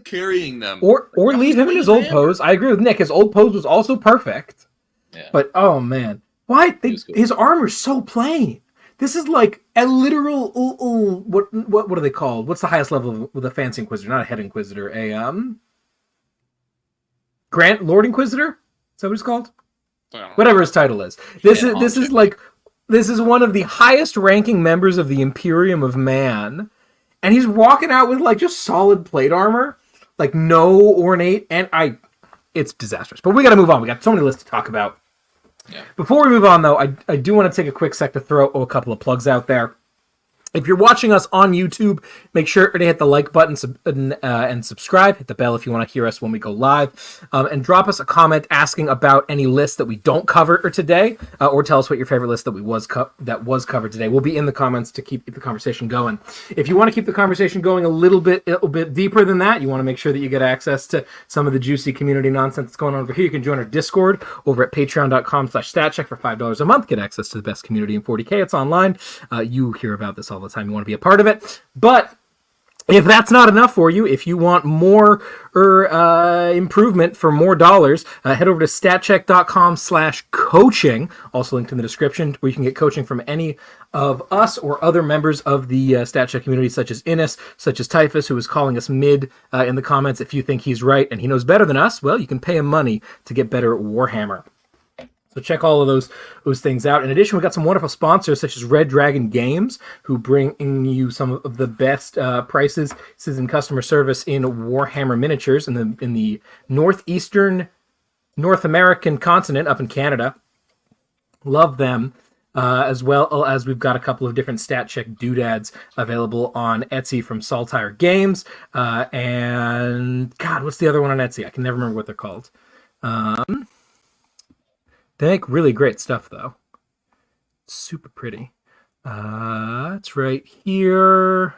carrying them. Or leave him in his old pose. I agree with Nick. His old pose was also perfect. Yeah. But oh man, why his armor's so plain? This is like a literal what are they called? What's the highest level with a fancy Inquisitor? Not a head Inquisitor, Grand Lord Inquisitor? Is that what it's called? Whatever his title is. This is one of the highest ranking members of the Imperium of Man, and he's walking out with just solid plate armor, no ornate, and it's disastrous. But we got to move on. We got so many lists to talk about. Yeah. Before we move on, though, I do want to take a quick sec to throw a couple of plugs out there. If you're watching us on YouTube, make sure to hit the like button and subscribe. Hit the bell if you want to hear us when we go live. And drop us a comment asking about any list that we don't cover today, or tell us what your favorite list that was covered today. We'll be in the comments to keep the conversation going. If you want to keep the conversation going a little bit deeper than that, you want to make sure that you get access to some of the juicy community nonsense that's going on over here, you can join our Discord over at patreon.com/statcheck for $5 a month. Get access to the best community in 40K. It's online. You hear about this all the time. You want to be a part of it. But if that's not enough for you, if you want more improvement for more dollars, head over to statcheck.com/coaching, also linked in the description, where you can get coaching from any of us or other members of the StatCheck community, such as Innes, such as Typhus, who is calling us mid in the comments. If you think he's right and he knows better than us, well, you can pay him money to get better at Warhammer. So check all of those things out. In addition, we got some wonderful sponsors such as Red Dragon Games, who bring you some of the best prices and customer service in Warhammer miniatures in the northeastern North American continent up in Canada. Love them. As well as we've got a couple of different stat check doodads available on Etsy from Saltire Games. And God, what's the other one on Etsy? I can never remember what they're called. They make really great stuff, though. Super pretty. It's right here.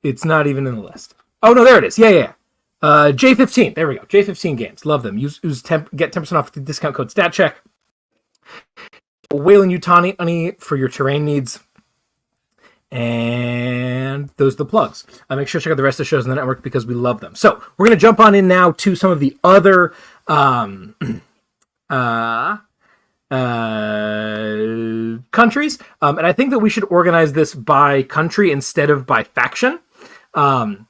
It's not even in the list. Oh, no, there it is. Yeah. J15. There we go. J15 Games. Love them. Get 10% off with the discount code StatCheck. Whalen Yutani for your terrain needs. And those are the plugs. Make sure to check out the rest of the shows on the network because we love them. So we're going to jump on in now to some of the other countries. And I think that we should organize this by country instead of by faction. And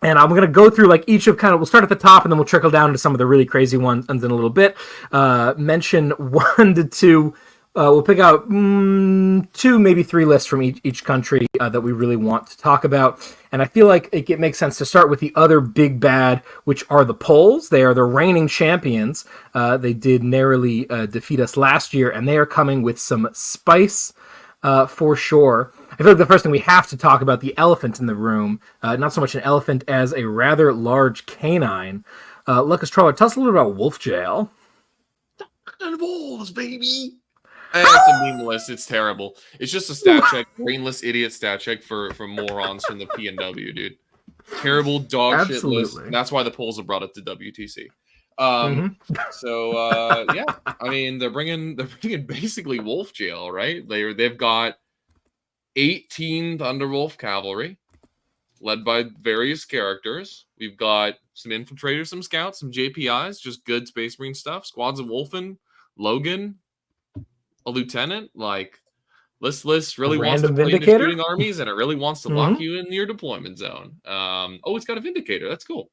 I'm going to go through like each of we'll start at the top and then we'll trickle down to some of the really crazy ones in a little bit. Mention 1 to 2. We'll pick out 2, maybe 3 lists from each country that we really want to talk about. And I feel like it makes sense to start with the other big bad, which are the Poles. They are the reigning champions. They did narrowly defeat us last year, and they are coming with some spice for sure. I feel like the first thing we have to talk about, the elephant in the room, not so much an elephant as a rather large canine. Lucas Troller, tell us a little bit about Wolf Jail. Wolves, baby! It's a meme list. It's terrible. It's just a stat check, brainless idiot stat check for morons from the P&W, dude. Terrible dog shit list. That's why the polls have brought it to WTC. So yeah, I mean they're bringing basically Wolf Jail, right? They've got 18 Thunderwolf cavalry, led by various characters. We've got some infiltrators, some scouts, some JPIs, just good Space Marine stuff. Squads of Wolfen, Logan, a lieutenant. Like this list really wants to play into shooting armies, and it really wants to lock you in your deployment zone. It's got a Vindicator. That's cool.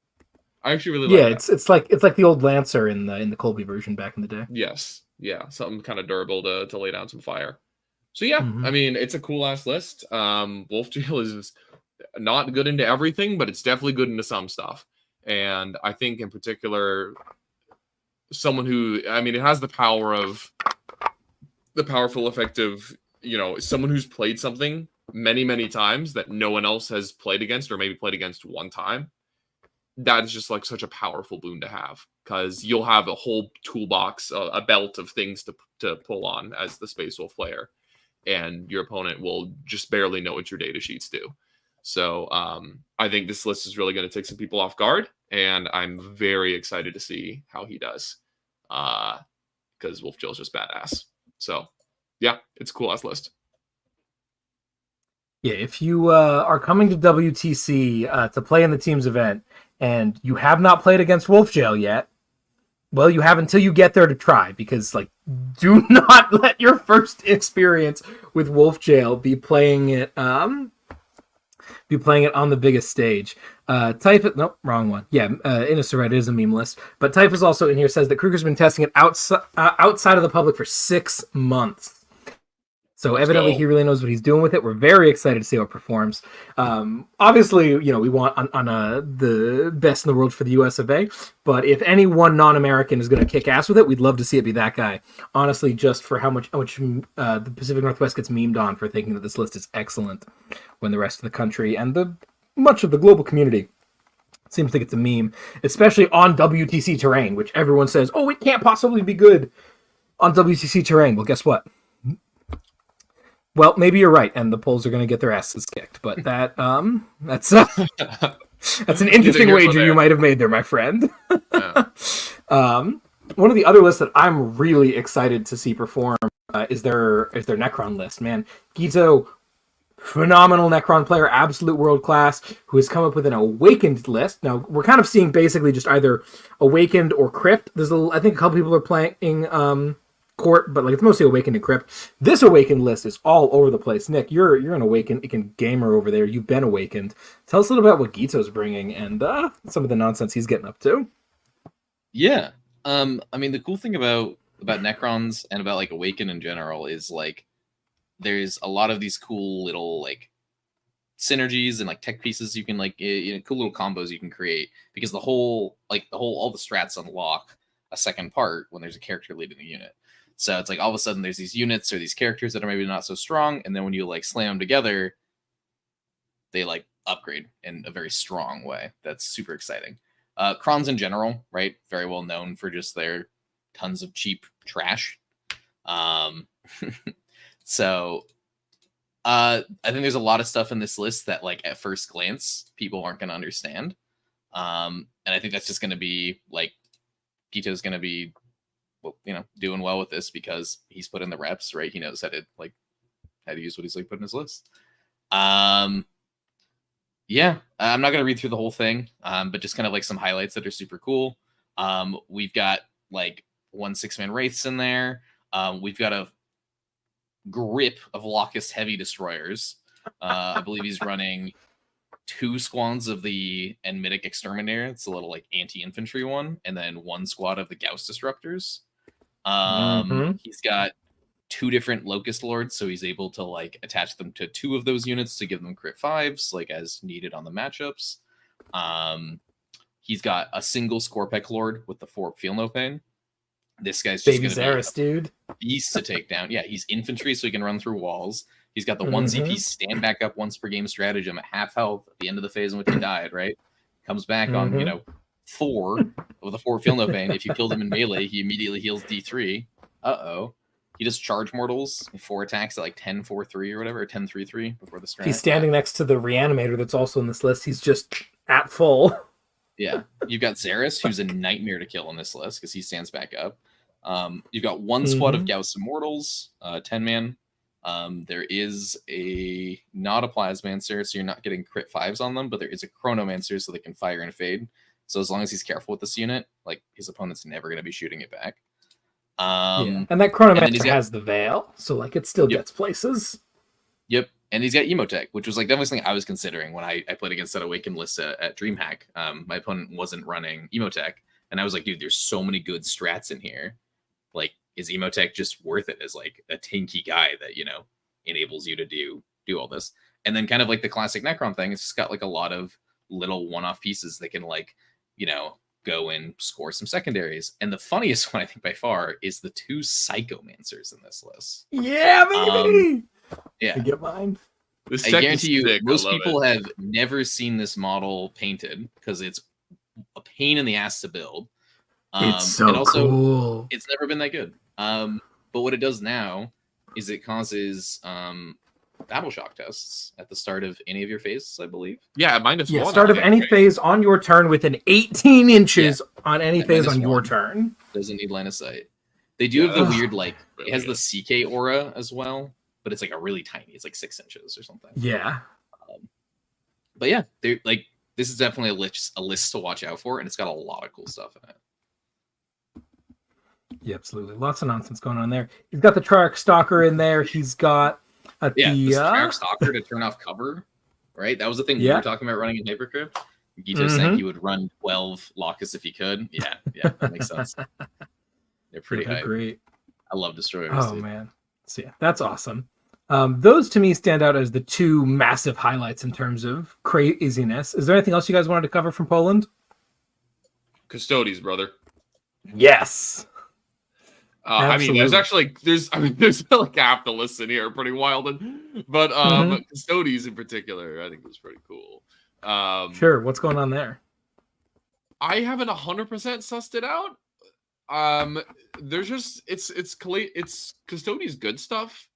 I actually really like that. it's like the old Lancer in the Colby version back in the day. Yes, yeah, something kind of durable to lay down some fire. So yeah, I mean it's a cool ass list. Wolf Jail is not good into everything, but it's definitely good into some stuff. And I think in particular, someone who, I mean, it has the powerful effect of, someone who's played something many, many times that no one else has played against, or maybe played against one time. That is just like such a powerful boon to have, because you'll have a whole toolbox, a belt of things to pull on as the Space Wolf player, and your opponent will just barely know what your data sheets do. So I think this list is really going to take some people off guard, and I'm very excited to see how he does, because Wolf Jail is just badass. So yeah, it's a cool ass list. Yeah, if you are coming to WTC to play in the team's event and you have not played against Wolf Jail yet, well, you have until you get there to try, because do not let your first experience with Wolf Jail be playing it on the biggest stage. Type it. Nope, wrong one. Yeah, Innisorite is a meme list. But Type is also in here, says that Kruger's been testing it outside of the public for 6 months. So evidently he really knows what he's doing with it. We're very excited to see how it performs. Obviously, we want on the best in the world for the US of A. But if any one non-American is going to kick ass with it, we'd love to see it be that guy. Honestly, just for how much the Pacific Northwest gets memed on for thinking that this list is excellent, when the rest of the country and much of the global community seems to think it's a meme, especially on WTC terrain, which everyone says, it can't possibly be good on WTC terrain. Well, guess what? Well, maybe you're right, and the Poles are going to get their asses kicked. But that's an interesting wager you might have made there, my friend. Yeah. One of the other lists that I'm really excited to see perform is their Necron list. Man, Gito, phenomenal Necron player, absolute world class, who has come up with an Awakened list. Now we're kind of seeing basically just either Awakened or Crypt. I think a couple people are playing Court, but it's mostly Awakened and Crypt. This Awakened list is all over the place. Nick, you're an Awakened gamer over there. You've been Awakened. Tell us a little about what Gito's bringing and some of the nonsense he's getting up to. Yeah, I mean the cool thing about Necrons and about Awakened in general is there's a lot of these cool little synergies and tech pieces you can cool little combos you can create, because all the strats unlock a second part when there's a character leading the unit. So it's all of a sudden there's these units or these characters that are maybe not so strong, and then when you slam them together, they upgrade in a very strong way. That's super exciting. Krons in general, right? Very well known for just their tons of cheap trash. So I think there's a lot of stuff in this list that at first glance people aren't going to understand. And I think that's just going to be Gito's going to be well, doing well with this because he's put in the reps, right? He knows how to use what he's put in his list. Yeah, I'm not gonna read through the whole thing, but just kind of some highlights that are super cool. We've got 1 6-man wraiths in there. We've got a grip of Locust heavy destroyers. I believe he's running 2 squads of the Enmitic Exterminator. It's a little anti-infantry one, and then 1 squad of the Gauss Disruptors. He's got 2 different Locust Lords, so he's able to attach them to 2 of those units to give them crit 5s, as needed on the matchups. He's got a single Scorpec Lord with the 4 Feel No Pain. This guy's just Baby going to Zaris, dude. Beast to take down. Yeah, he's infantry, so he can run through walls. He's got the 1 ZP stand back up once per game stratagem at half health at the end of the phase in which he died, right? Comes back on, 4 with a 4 Feel No Pain. If you killed him in melee, he immediately heals D3. Uh-oh. He does charge mortals, 4 attacks at 10-4-3 or whatever, or 10-3-3 before the strat. He's standing next to the Reanimator that's also in this list. He's just at full. Yeah. You've got Zaris, who's a nightmare to kill on this list because he stands back up. You've got 1 squad of Gauss Immortals, 10-man. There is not a Plasmancer, so you're not getting crit 5s on them, but there is a Chronomancer, so they can fire and fade. So as long as he's careful with this unit, his opponent's never going to be shooting it back. And that Chronomancer has the Veil, so it still gets places. Yep. And he's got Emotech, which was definitely something I was considering when I played against that Awakened list at DreamHack. My opponent wasn't running Emotech, and I was like, dude, there's so many good strats in here. Is Emotech just worth it as a tanky guy that enables you to do all this? And then kind of the classic Necron thing, it's just got a lot of little one-off pieces that can go and score some secondaries. And the funniest one, I think by far, is the 2 Psychomancers in this list. Yeah, baby. Yeah, I get mine. I guarantee you, most people have never seen this model painted because it's a pain in the ass to build. It's so and also, cool. It's never been that good. But what it does now is it causes battle shock tests at the start of any of your phases, I believe. Yeah, -1. Start of any phase on your turn within 18 inches on any phase on your turn. Doesn't need line of sight. They do have the weird, it has the CK aura as well, but it's a really tiny. It's 6 inches or something. Yeah. But yeah, they're this is definitely a list to watch out for, and it's got a lot of cool stuff in it. Yeah, absolutely. Lots of nonsense going on there. He's got the Triarch Stalker in there. He's got the Triarch Stalker to turn off cover, right? That was the thing we were talking about running in Hypercrypt. Gito saying he would run 12 Locust if he could. Yeah, that makes sense. They're pretty high. Great. I love Destroyers. Oh, man. So, yeah, that's awesome. Those, to me, stand out as the 2 massive highlights in terms of craziness. Is there anything else you guys wanted to cover from Poland? Custodes, brother. Yes. There's half the list in here, pretty wild, but Custodes in particular, I think was pretty cool. Sure, what's going on there? I haven't 100% sussed it out. There's just it's Custodes good stuff,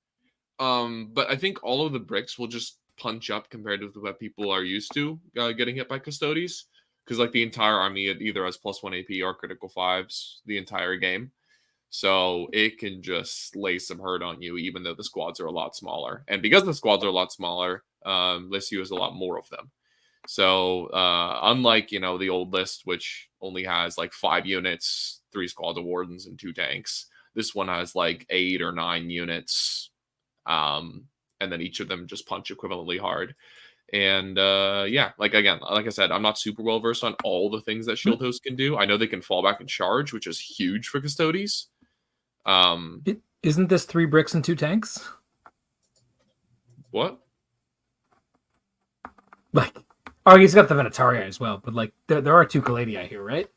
but I think all of the bricks will just punch up compared to what people are used to getting hit by Custodes, because the entire army either has +1 AP or critical 5s the entire game. So it can just lay some hurt on you, even though the squads are a lot smaller. And because the squads are a lot smaller, this has a lot more of them. So unlike, the old list, which only has 5 units, 3 squads of wardens, and 2 tanks, this one has 8 or 9 units. And then each of them just punch equivalently hard. And again, like I said, I'm not super well versed on all the things that Shield Host can do. I know they can fall back and charge, which is huge for Custodes. Isn't this 3 bricks and 2 tanks? What? He's got the Venetaria as well, but there are 2 Caladi here, right?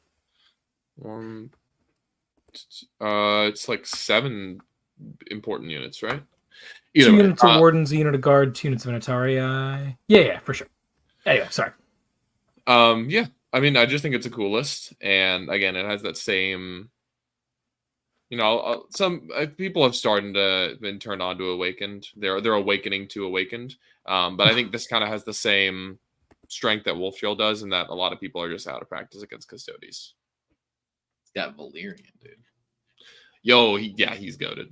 It's 7 important units, right? 2 units of Wardens, a unit of Guard, 2 units of Venetaria. Yeah, for sure. Anyway, sorry. I just think it's a cool list, and again, it has that same. Some people have started to been turned on to Awakened. They're awakening to Awakened, but I think this kind of has the same strength that Wolfshield does, and that a lot of people are just out of practice against Custodes. It's got Valyrian, dude. He's goated.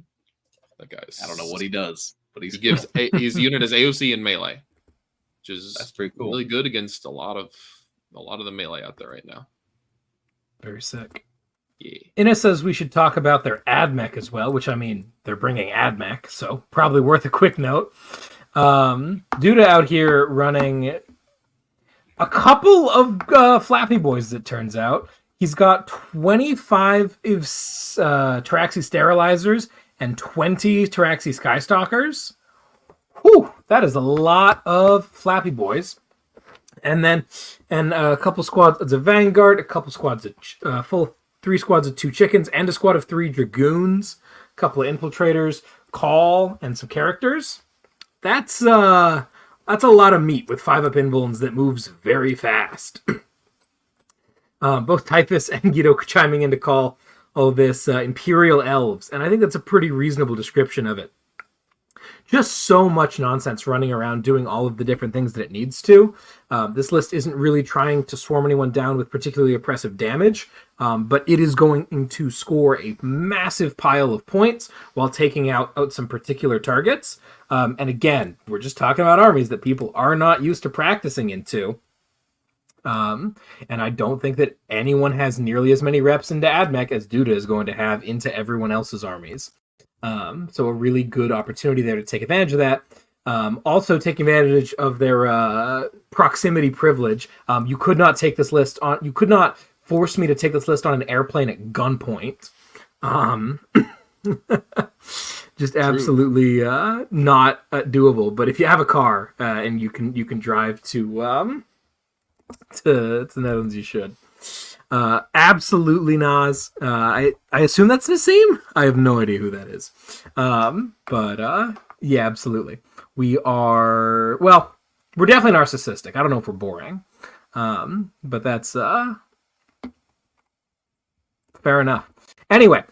That guy's. I don't know what he does, but he gives his unit as AOC in melee, which is that's pretty cool. Really good against a lot of the melee out there right now. Very sick. Yeah. Ines says we should talk about their AdMech as well, which I mean, they're bringing AdMech, so probably worth a quick note. Duda out here running a couple of Flappy Boys, as it turns out. He's got 25 Taraxi Sterilizers and 20 Taraxi Skystalkers. Whew, that is a lot of Flappy Boys. And a couple squads of Vanguard, a couple squads of 3 squads of 2 chickens, and a squad of 3 dragoons, a couple of infiltrators, call, and some characters. That's a lot of meat with 5-up invulns that moves very fast. Both Typhus and Guido chiming in to call all this Imperial Elves, and I think that's a pretty reasonable description of it. Just so much nonsense running around doing all of the different things that it needs to. This list isn't really trying to swarm anyone down with particularly oppressive damage, but it is going to score a massive pile of points while taking out some particular targets. And again, we're just talking about armies that people are not used to practicing into. And I don't think that anyone has nearly as many reps into AdMech as Duda is going to have into everyone else's armies. So a really good opportunity there to take advantage of that. Also take advantage of their proximity privilege. You could not take this list on. You could not force me to take this list on an airplane at gunpoint. Just absolutely not doable. But if you have a car and you can drive to the Netherlands, you should. Absolutely Nas. I assume that's Nassim. I have no idea who that is. But yeah, absolutely. We're definitely narcissistic. I don't know if we're boring. But that's fair enough. Anyway,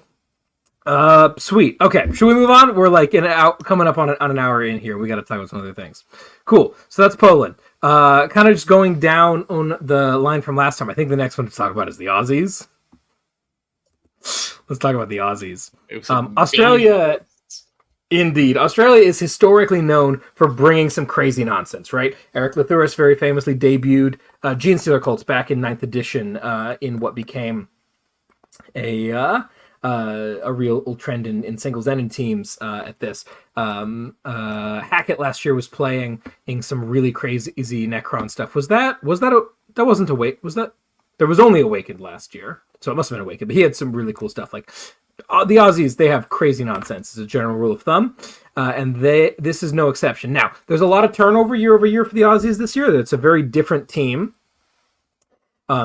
sweet. Okay, should we move on? We're like coming up on an hour in here. We got to talk about some other things. Cool. So that's Poland. Kind of just going down on the line from last time. I think the next one to talk about is the Aussies. Let's talk about the Aussies. Australia, indeed. Australia is historically known for bringing some crazy nonsense, right? Eric Lathuris very famously debuted Gene Stealer Cults back in 9th edition in what became a real trend in singles and in teams at this. Hackett last year was playing in some really crazy Necron stuff. There was only Awakened last year, so it must have been Awakened, but he had some really cool stuff. Like the Aussies, they have crazy nonsense as a general rule of thumb, and this is no exception. Now, there's a lot of turnover year over year for the Aussies this year. It's a very different team.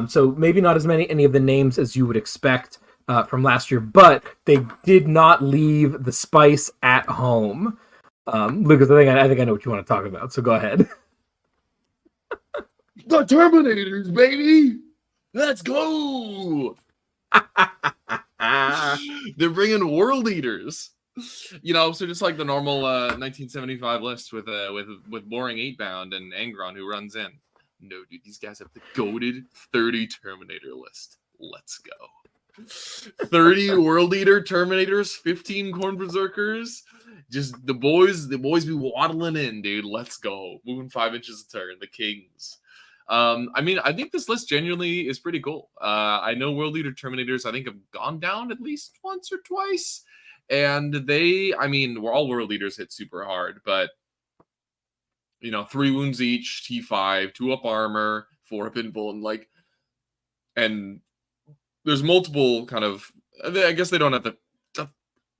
So maybe not as any of the names as you would expect from last year, but they did not leave the spice at home. Lucas, I think I know what you want to talk about, so go ahead. The Terminators, baby! Let's go! They're bringing World Eaters. So just like the normal 1975 list with boring 8-bound and Angron who runs in. No, dude, these guys have the goated 30 Terminator list. Let's go. 30 World Eater Terminators, 15 Corn Berserkers. Just the boys be waddling in, dude. Let's go. Moving 5 inches a turn. The Kings. I think this list genuinely is pretty cool. I know World Eater Terminators, I think, have gone down at least once or twice. And we're all World Eaters hit super hard, but 3 wounds each, T5, 2-up armor, 4-up invuln, and there's multiple kind of. I guess they don't have the.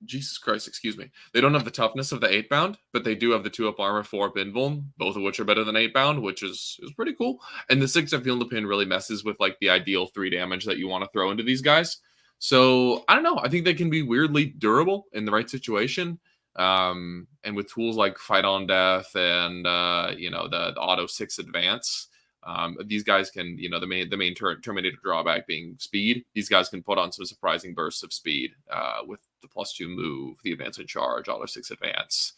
Jesus Christ, excuse me. They don't have the toughness of the 8-bound, but they do have the 2-up armor, 4-up invuln, both of which are better than 8-bound, which is pretty cool. And the 6-up field pin really messes with the ideal 3 damage that you want to throw into these guys. So I don't know. I think they can be weirdly durable in the right situation. And with tools like Fight on Death and the Auto 6 Advance. These guys can, the main Terminator drawback being speed. These guys can put on some surprising bursts of speed with the +2 move, the advance and charge, Auto 6 Advance.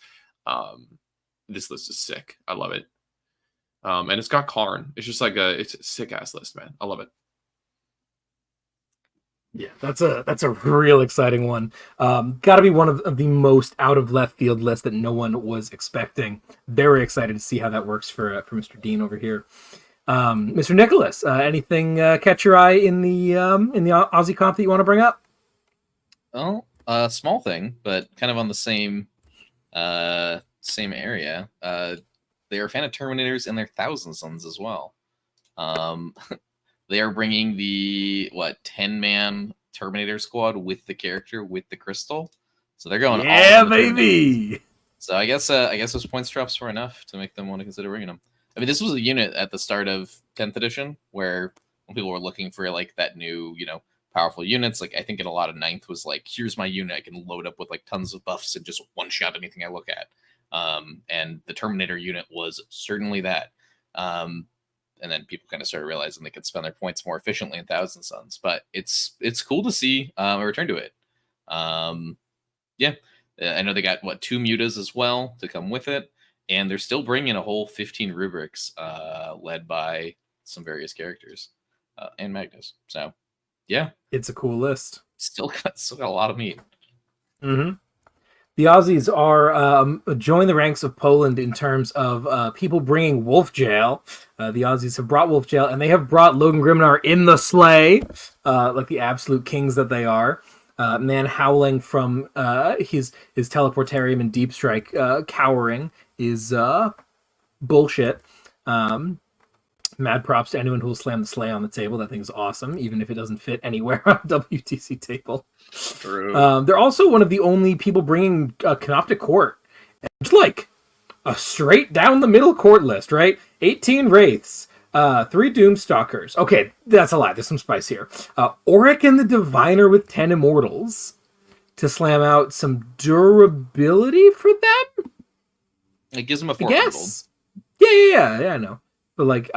This list is sick. I love it. And it's got Karn. It's just it's a sick ass list, man. I love it. Yeah, that's a real exciting one. Got to be one of the most out of left field lists that no one was expecting. Very excited to see how that works for Mr. Dean over here. Mr. Nicholas, anything catch your eye in the Aussie comp that you want to bring up? Well, a small thing, but kind of on the same area. They are a fan of Terminators and their Thousand Sons as well. They are bringing the 10-man Terminator squad with the character with the crystal. So they're going all in the Terminators. Baby. So I guess those points drops were enough to make them want to consider bringing them. I mean, this was a unit at the start of 10th edition where when people were looking for like that new, powerful units, like I think in a lot of 9th was like, here's my unit, I can load up with like tons of buffs and just one shot anything I look at. And the Terminator unit was certainly that. And then people kind of started realizing they could spend their points more efficiently in Thousand Sons. But it's cool to see a return to it. Yeah, I know they got 2 mutas as well to come with it, and they're still bringing a whole 15 rubrics, led by some various characters and Magnus. So, yeah, it's a cool list. Still got a lot of meat. Mm-hmm. The Aussies are join the ranks of Poland in terms of people bringing Wolf Jail. The Aussies have brought Wolf Jail, and they have brought Logan Grimnar in the sleigh, like the absolute kings that they are. Man howling from his teleportarium in Deep Strike, cowering is bullshit. Mad props to anyone who will slam the sleigh on the table. That thing is awesome, even if it doesn't fit anywhere on a WTC table. True. They're also one of the only people bringing a Canoptic Court. It's like a straight down the middle court list, right? 18 Wraiths, 3 Doomstalkers. Okay, that's a lie. There's some spice here. Auric and the Diviner with 10 Immortals to slam out some durability for them? It gives them a 4 I guess. Yeah, I know. But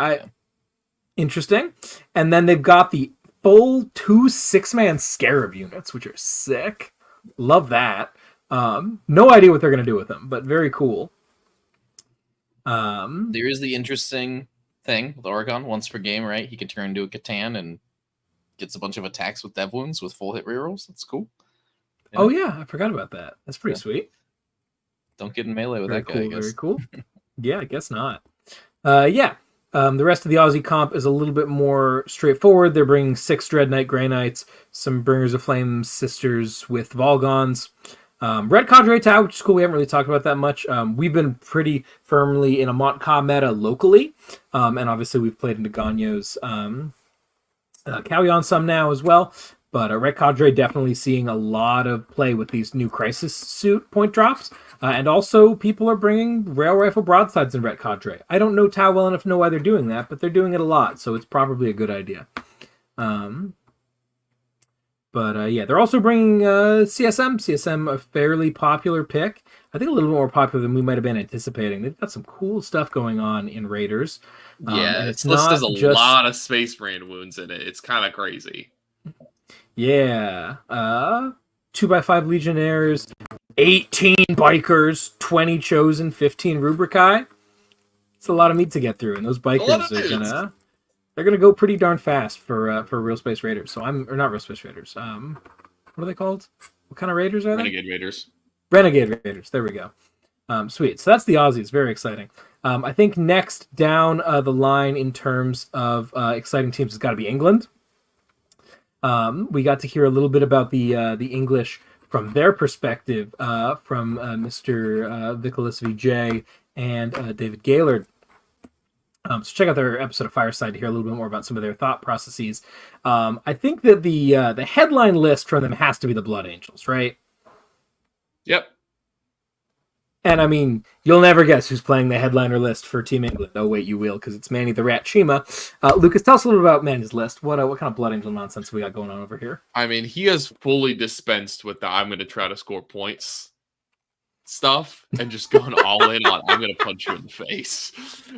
interesting. And then they've got the full 2 6-man Scarab units, which are sick. Love that. No idea what they're going to do with them, but very cool. There is the interesting thing with Oregon. Once per game, right? He can turn into a Catan and gets a bunch of attacks with dev wounds with full hit rerolls. That's cool. Yeah. Oh yeah, I forgot about that. That's pretty sweet. Don't get in melee with that guy. I guess. Very cool. Yeah, I guess not. The rest of the Aussie comp is a little bit more straightforward. They're bringing 6 Dread Knight Grey Knights, some Bringers of Flame Sisters with Volgons, Red Cadre Tau, which is cool. We haven't really talked about that much. We've been pretty firmly in a Montca meta locally, and obviously we've played into Ganyo's Callion some now as well. But Red Cadre definitely seeing a lot of play with these new Crisis Suit point drops. And also, people are bringing Rail Rifle broadsides in Ret Cadre. I don't know Tau well enough to know why they're doing that, but they're doing it a lot, so it's probably a good idea. They're also bringing CSM. CSM, a fairly popular pick. I think a little bit more popular than we might have been anticipating. They've got some cool stuff going on in Raiders. And it's list has a lot of Space Brand wounds in it. It's kind of crazy. Yeah. 2x5 Legionnaires, 18 Bikers, 20 Chosen, 15 Rubricae. It's a lot of meat to get through, and those Bikers are gonna go pretty darn fast for Real Space Raiders. So not Real Space Raiders. What are they called? What kind of Raiders are they? Renegade Raiders. Renegade Raiders. There we go. Sweet. So that's the Aussies. Very exciting. I think next down the line in terms of exciting teams has got to be England. We got to hear a little bit about the English from their perspective, from Mr. Vicolas VJ and David Gaylord. So check out their episode of Fireside to hear a little bit more about some of their thought processes. I think that the headline list from them has to be the Blood Angels, right? Yep. And I mean, you'll never guess who's playing the headliner list for Team England. Oh, wait, you will, because it's Manny the Rat Shima. Lucas, tell us a little bit about Manny's list. What kind of Blood Angel nonsense we got going on over here? I mean, he has fully dispensed with the I'm going to try to score points stuff and just gone all in on I'm going to punch you in the face.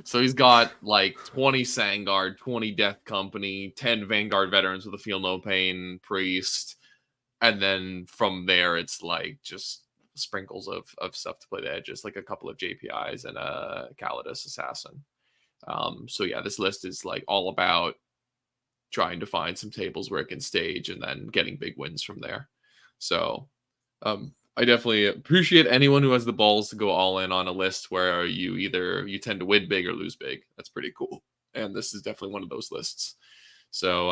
So he's got like 20 Sangard, 20 Death Company, 10 Vanguard Veterans with a Feel No Pain Priest. And then from there, it's like just sprinkles of stuff to play the edges, like a couple of JPIs and a Calidus Assassin. So yeah, this list is like all about trying to find some tables where it can stage and then getting big wins from there. So I definitely appreciate anyone who has the balls to go all in on a list where you tend to win big or lose big. That's pretty cool. And this is definitely one of those lists. So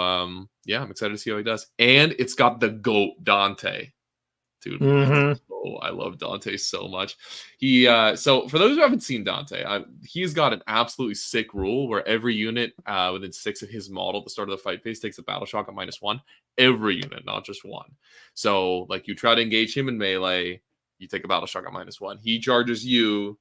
yeah, I'm excited to see how he does. And it's got the GOAT Dante. Dude, I love Dante so much. He so for those who haven't seen Dante, he's got an absolutely sick rule where every unit within 6 of his model at the start of the fight phase takes a battle shock at -1. Every unit, not just one. So like you try to engage him in melee, you take a battle shock at -1. He charges you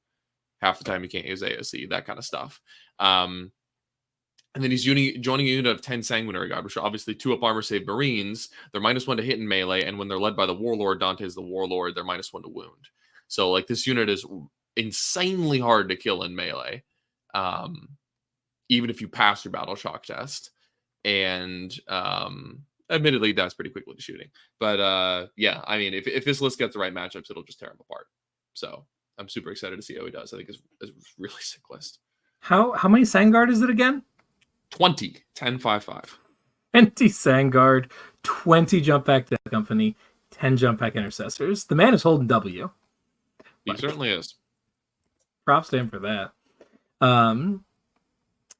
half the time. You can't use AOC, that kind of stuff. And then he's joining a unit of 10 Sanguinary Guard, which are obviously 2-up armor save Marines. They're -1 to hit in melee, and when they're led by the Warlord, Dante is the Warlord, they're -1 to wound. So, like, this unit is insanely hard to kill in melee, even if you pass your Battle Shock test. And admittedly, that's pretty quickly shooting. But yeah, I mean, if this list gets the right matchups, it'll just tear him apart. So, I'm super excited to see how he does. I think it's a really sick list. How many Sangard is it again? 20, 10, 5, 5. 20 Sangard, 20 jump back Death Company, 10 jump back Intercessors. The man is holding W. He certainly is. Props to him for that. And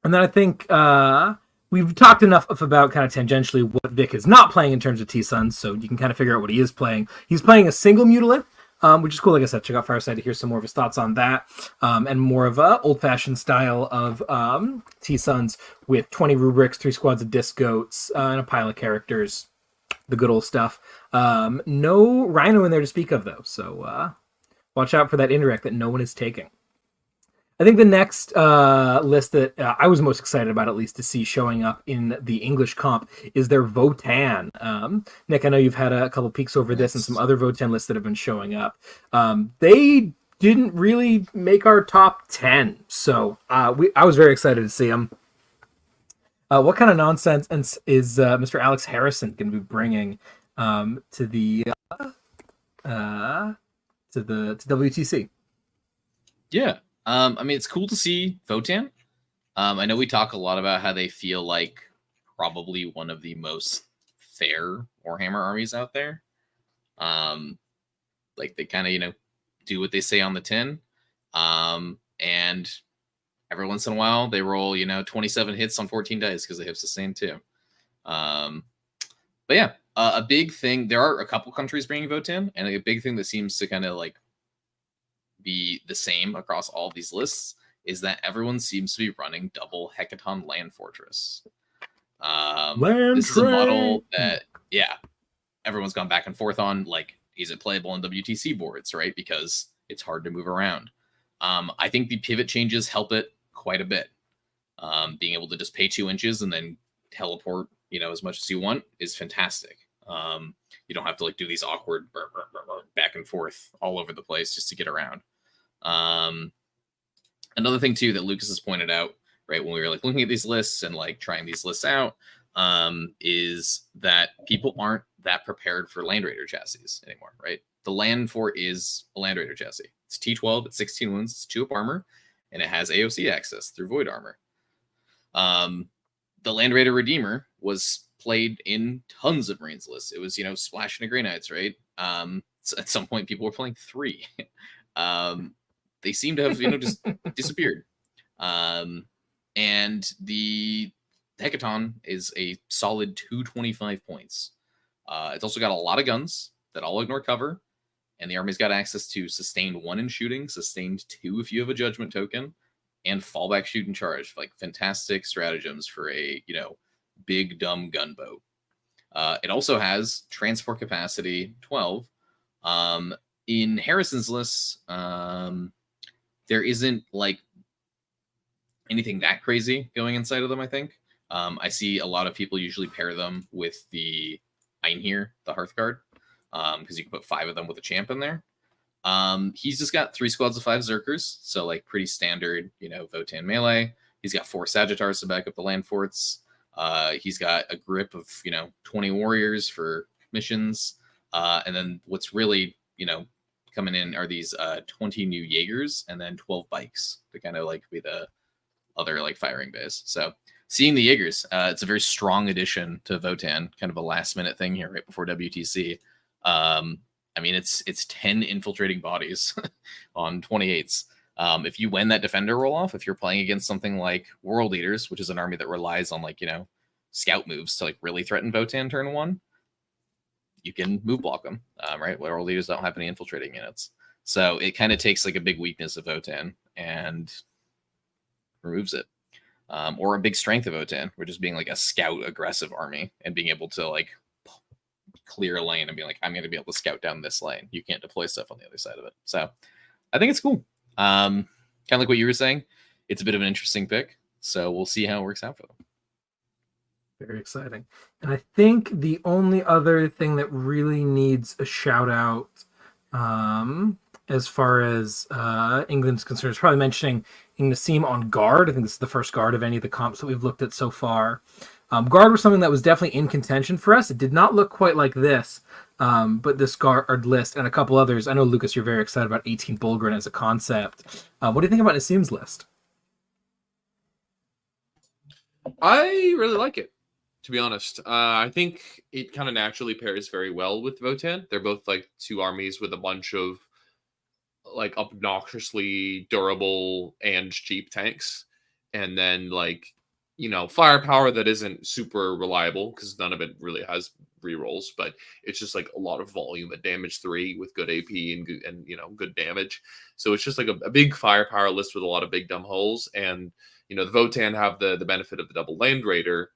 then I think we've talked enough about kind of tangentially what Vic is not playing in terms of T-Suns, so you can kind of figure out what he is playing. He's playing a single Mutilate, which is cool. Like I said, check out Fireside to hear some more of his thoughts on that, and more of a old-fashioned style of T-Suns with 20 rubrics, 3 squads of disc goats, and a pile of characters. The good old stuff. No Rhino in there to speak of, though, so watch out for that indirect that no one is taking. I think the next list that I was most excited about, at least to see showing up in the English comp, is their Votan. Nick, I know you've had a couple peeks over this and some other Votan lists that have been showing up. They didn't really make our top 10, so I was very excited to see them. What kind of nonsense is Mr. Alex Harrison going to be bringing to WTC? Yeah. I mean, it's cool to see Votan. I know we talk a lot about how they feel like probably one of the most fair Warhammer armies out there. Like they kind of, do what they say on the tin. And every once in a while they roll, 27 hits on 14 dice because they have sustained 2. But yeah, a big thing, there are a couple countries bringing Votan, and a big thing that seems to kind of like be the same across all of these lists is that everyone seems to be running double Hecaton Land Fortress. This is a model that, everyone's gone back and forth on, like, is it playable on WTC boards, right? Because it's hard to move around. I think the pivot changes help it quite a bit. Being able to just pay 2 inches and then teleport, as much as you want is fantastic. You don't have to like do these awkward back and forth all over the place just to get around. Another thing too that Lucas has pointed out, right, when we were like looking at these lists and like trying these lists out, is that people aren't that prepared for Land Raider chassis anymore, right? The Land Fort is a Land Raider chassis. It's T12, it's 16 wounds, it's 2-up armor, and it has AOC access through Void Armor. The Land Raider Redeemer was played in tons of Marines lists. It was, Splash and Grey Knights, right? So at some point, people were playing 3. They seem to have, just disappeared. And the Hecaton is a solid 225 points. It's also got a lot of guns that all ignore cover, and the army's got access to sustained 1 in shooting, sustained 2 if you have a judgment token, and fallback shoot and charge. Like fantastic stratagems for a, big dumb gunboat. It also has transport capacity 12. In Harrison's list, there isn't like anything that crazy going inside of them, I think. I see a lot of people usually pair them with the Einhir, the Hearthguard, because you can put 5 of them with a champ in there. He's just got 3 squads of 5 Zerkers, so like pretty standard, Votan melee. He's got 4 Sagittars to back up the land forts. He's got a grip of 20 warriors for missions, and then what's really coming in are these 20 new Jaegers and then 12 bikes to kind of like be the other like firing base. So seeing the Jaegers, it's a very strong addition to Votan, kind of a last minute thing here right before WTC. I mean, it's 10 infiltrating bodies on 28s. If you win that defender roll off, if you're playing against something like World Eaters, which is an army that relies on like, scout moves to like really threaten Votan turn 1, you can move block them, right? World Eaters don't have any infiltrating units. So it kind of takes like a big weakness of Votan and removes it. Or a big strength of Votan, which is being like a scout aggressive army and being able to like clear a lane and be like, I'm going to be able to scout down this lane. You can't deploy stuff on the other side of it. So I think it's cool. Kind of like what you were saying. It's a bit of an interesting pick. So we'll see how it works out for them. Very exciting. And I think the only other thing that really needs a shout out as far as England's concerned is probably mentioning Nassim on guard. I think this is the first guard of any of the comps that we've looked at so far. Guard was something that was definitely in contention for us. It did not look quite like this, but this guard list and a couple others. I know, Lucas, you're very excited about 18 Bulgrin as a concept. What do you think about Nassim's list? I really like it, to be honest. I think it kind of naturally pairs very well with Votan. They're both like two armies with a bunch of like obnoxiously durable and cheap tanks. And then like, firepower that isn't super reliable because none of it really has rerolls, but it's just like a lot of volume at damage 3 with good AP and good damage. So it's just like a big firepower list with a lot of big dumb holes. And the Votan have the benefit of the double Land Raider,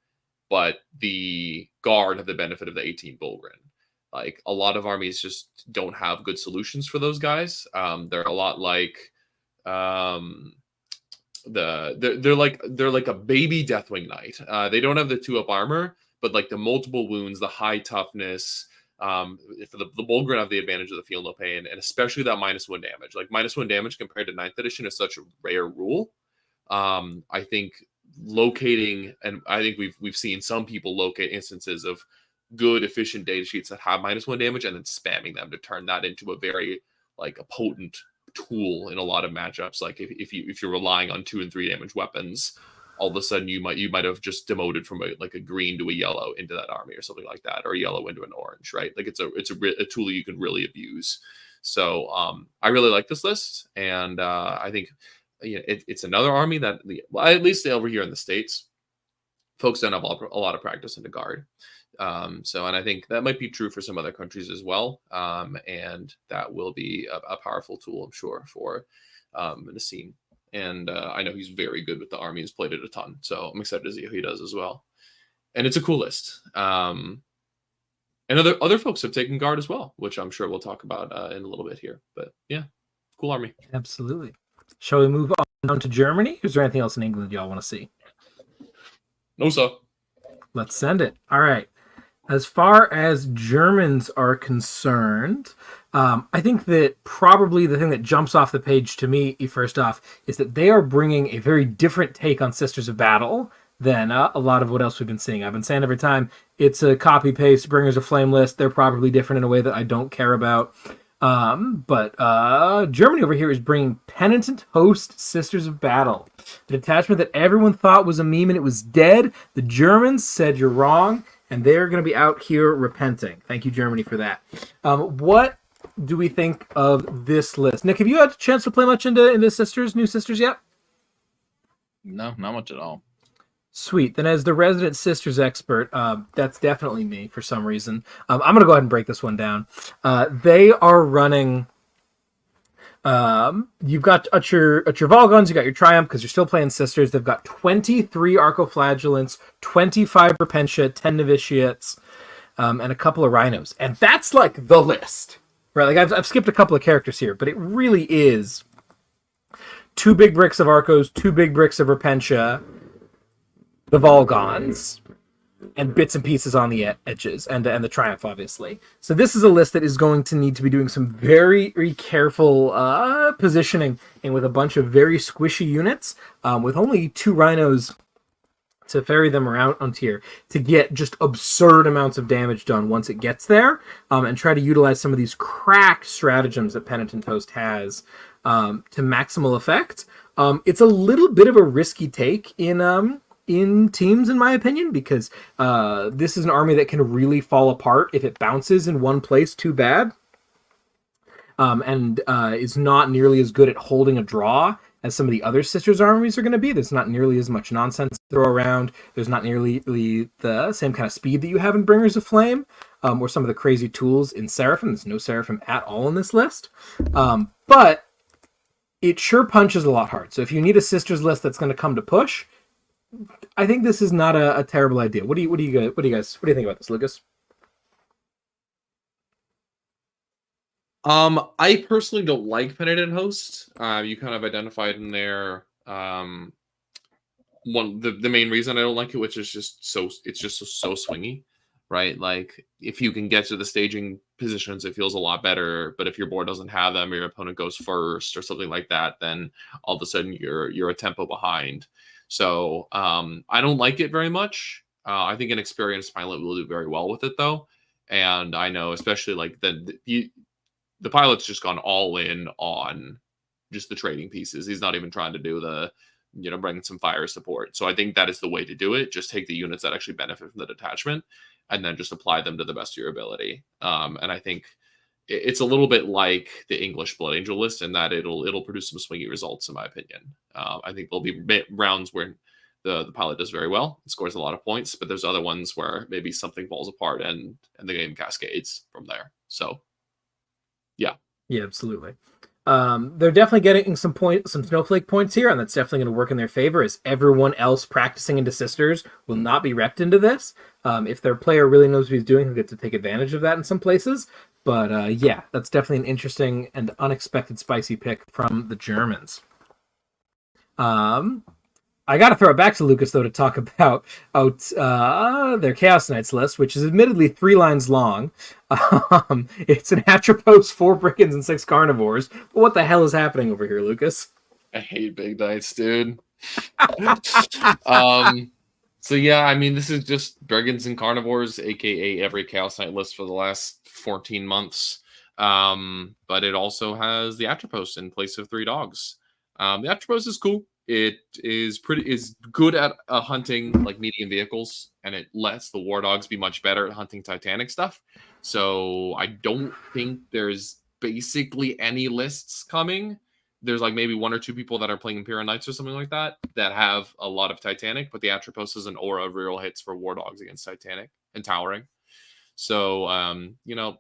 but the Guard have the benefit of the 18 Bulgrin. Like a lot of armies just don't have good solutions for those guys. They're a lot like they're like a baby Deathwing Knight. They don't have the 2-up armor, but like the multiple wounds, the high toughness. If the Bulgrin have the advantage of the feel no pain, and especially that -1 damage. Like -1 damage compared to 9th edition is such a rare rule. I think locating, and I think we've seen some people locate instances of good efficient data sheets that have -1 damage and then spamming them to turn that into a very like a potent tool in a lot of matchups. Like if you're relying on 2 and 3 damage weapons, all of a sudden you might have just demoted from a green to a yellow into that army or something like that, or a yellow into an orange, right? Like it's a tool you can really abuse. So I really like this list, and I think it's another army that at least over here in the States, folks don't have a lot of practice in the guard. And I think that might be true for some other countries as well. And that will be a powerful tool, I'm sure, for Nassim. And I know he's very good with the army. He's played it a ton. So I'm excited to see how he does as well. And it's a cool list. And other folks have taken guard as well, which I'm sure we'll talk about in a little bit here. But yeah, cool army. Absolutely. Shall we move on down to Germany? Is there anything else in England y'all want to see? No, sir. Let's send it. All right. As far as Germans are concerned, I think that probably the thing that jumps off the page to me, first off, is that they are bringing a very different take on Sisters of Battle than a lot of what else we've been seeing. I've been saying every time it's a copy-paste Bringers of Flame list. They're probably different in a way that I don't care about. But Germany over here is bringing Penitent Host Sisters of Battle. The detachment that everyone thought was a meme and it was dead. The Germans said you're wrong, and they're going to be out here repenting. Thank you, Germany, for that. What do we think of this list? Nick, have you had a chance to play much into new Sisters yet? No, not much at all. Sweet. Then as the resident Sisters expert, that's definitely me for some reason. I'm going to go ahead and break this one down. They are running... you've got at your Volguns, you got your Triumph because you're still playing Sisters. They've got 23 Arcoflagellants, 25 Repentia, 10 Novitiates, and a couple of Rhinos. And that's like the list, right? Like I've skipped a couple of characters here, but it really is 2 big bricks of Arcos, 2 big bricks of Repentia, the Volgons, and bits and pieces on the edges, and the Triumph, obviously. So this is a list that is going to need to be doing some very, very careful positioning, and with a bunch of very squishy units, with only 2 Rhinos to ferry them around on tier to get just absurd amounts of damage done once it gets there, and try to utilize some of these cracked stratagems that Penitent Host has to maximal effect. It's a little bit of a risky take in in teams, in my opinion, because this is an army that can really fall apart if it bounces in one place too bad. And is not nearly as good at holding a draw as some of the other Sisters armies are going to be. There's not nearly as much nonsense to throw around. There's not nearly the same kind of speed that you have in Bringers of Flame, or some of the crazy tools in Seraphim. There's no Seraphim at all in this list. But it sure punches a lot hard. So if you need a Sisters list that's going to come to push, I think this is not a terrible idea. What do you think about this, Lucas? I personally don't like Penitent Host. You kind of identified in there the main reason I don't like it, which is just so swingy, right? Like if you can get to the staging positions, it feels a lot better. But if your board doesn't have them, or your opponent goes first or something like that, then all of a sudden you're a tempo behind. So I don't like it very much. I think an experienced pilot will do very well with it though. And I know especially like the pilot's just gone all in on just the trading pieces. He's not even trying to do the, bringing some fire support. So I think that is the way to do it. Just take the units that actually benefit from the detachment and then just apply them to the best of your ability. And I think it's a little bit like the English Blood Angel list in that it'll produce some swingy results, in my opinion. I think there'll be rounds where the pilot does very well and scores a lot of points, but there's other ones where maybe something falls apart and the game cascades from there. So yeah, absolutely. They're definitely getting some snowflake points here, and that's definitely going to work in their favor, as everyone else practicing into Sisters will not be repped into this. If their player really knows what he's doing, he'll get to take advantage of that in some places. But yeah, that's definitely an interesting and unexpected spicy pick from the Germans. I got to throw it back to Lucas, though, to talk about their Chaos Knights list, which is admittedly 3 lines long. It's an Atropos, 4 Brigands, and 6 Carnivores. But what the hell is happening over here, Lucas? I hate Big Knights, dude. So yeah, I mean, this is just Brigands and Carnivores, aka every Chaos Knight list for the last 14 months. But it also has the Atropos in place of 3 dogs. The Atropos is cool. It is good at hunting like medium vehicles, and it lets the war dogs be much better at hunting Titanic stuff. So I don't think there's basically any lists coming. There's like maybe 1 or 2 people that are playing Imperial Knights or something like that have a lot of Titanic, but the Atropos is an aura of real hits for war dogs against Titanic and Towering. So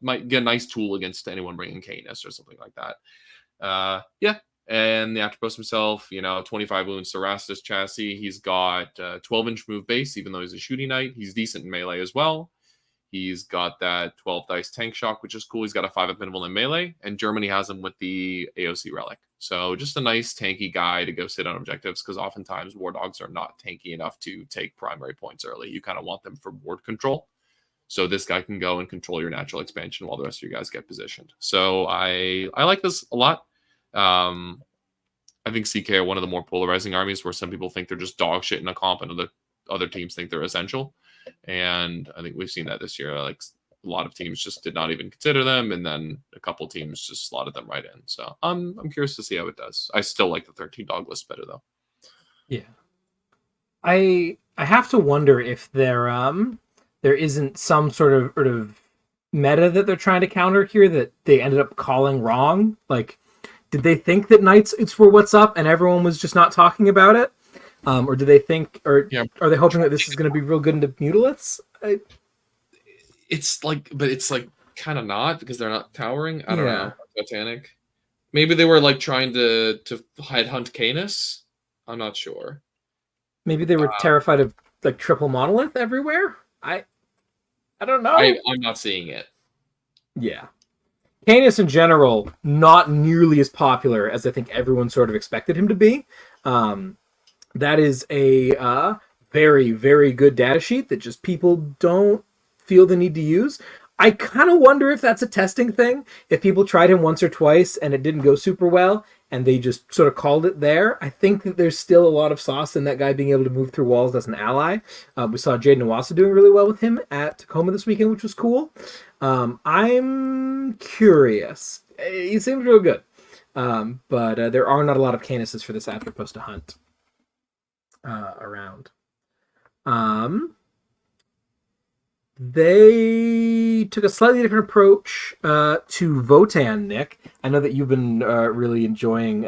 might get a nice tool against anyone bringing Canis or something like that. Yeah. And the Atropos himself, 25 wounds to Rastus chassis. He's got 12-inch move base, even though he's a shooting knight. He's decent in melee as well. He's got that 12 dice tank shock, which is cool. He's got a 5 up minimal in melee. And Germany has him with the AOC relic. So just a nice tanky guy to go sit on objectives, because oftentimes war dogs are not tanky enough to take primary points early. You kind of want them for board control. So this guy can go and control your natural expansion while the rest of you guys get positioned. So I like this a lot. I think CK are one of the more polarizing armies, where some people think they're just dog shit in a comp and other teams think they're essential. And I think we've seen that this year. Like a lot of teams just did not even consider them, and then a couple teams just slotted them right in. So I'm curious to see how it does. I still like the 13 dog list better though. Yeah, I have to wonder if there isn't some sort of meta that they're trying to counter here that they ended up calling wrong. Like, did they think that Knights were what's up and everyone was just not talking about it? Or do they think, are they hoping that this is going to be real good into Mutiliths? It's like kind of not, because they're not Towering. I don't know. Titanic. Maybe they were like trying to hide hunt Canis. I'm not sure. Maybe they were terrified of like triple monolith everywhere. I don't know. I'm not seeing it. Yeah. Canis in general, not nearly as popular as I think everyone sort of expected him to be. That is a very, very good data sheet that just people don't feel the need to use. I kind of wonder if that's a testing thing. If people tried him once or twice and it didn't go super well and they just sort of called it there, I think that there's still a lot of sauce in that guy being able to move through walls as an ally. We saw Jade Nawasa doing really well with him at Tacoma this weekend, which was cool. I'm curious. He seems real good. But there are not a lot of Canises for this Atropos to hunt around. They took a slightly different approach to Votan, Nick. I know that you've been really enjoying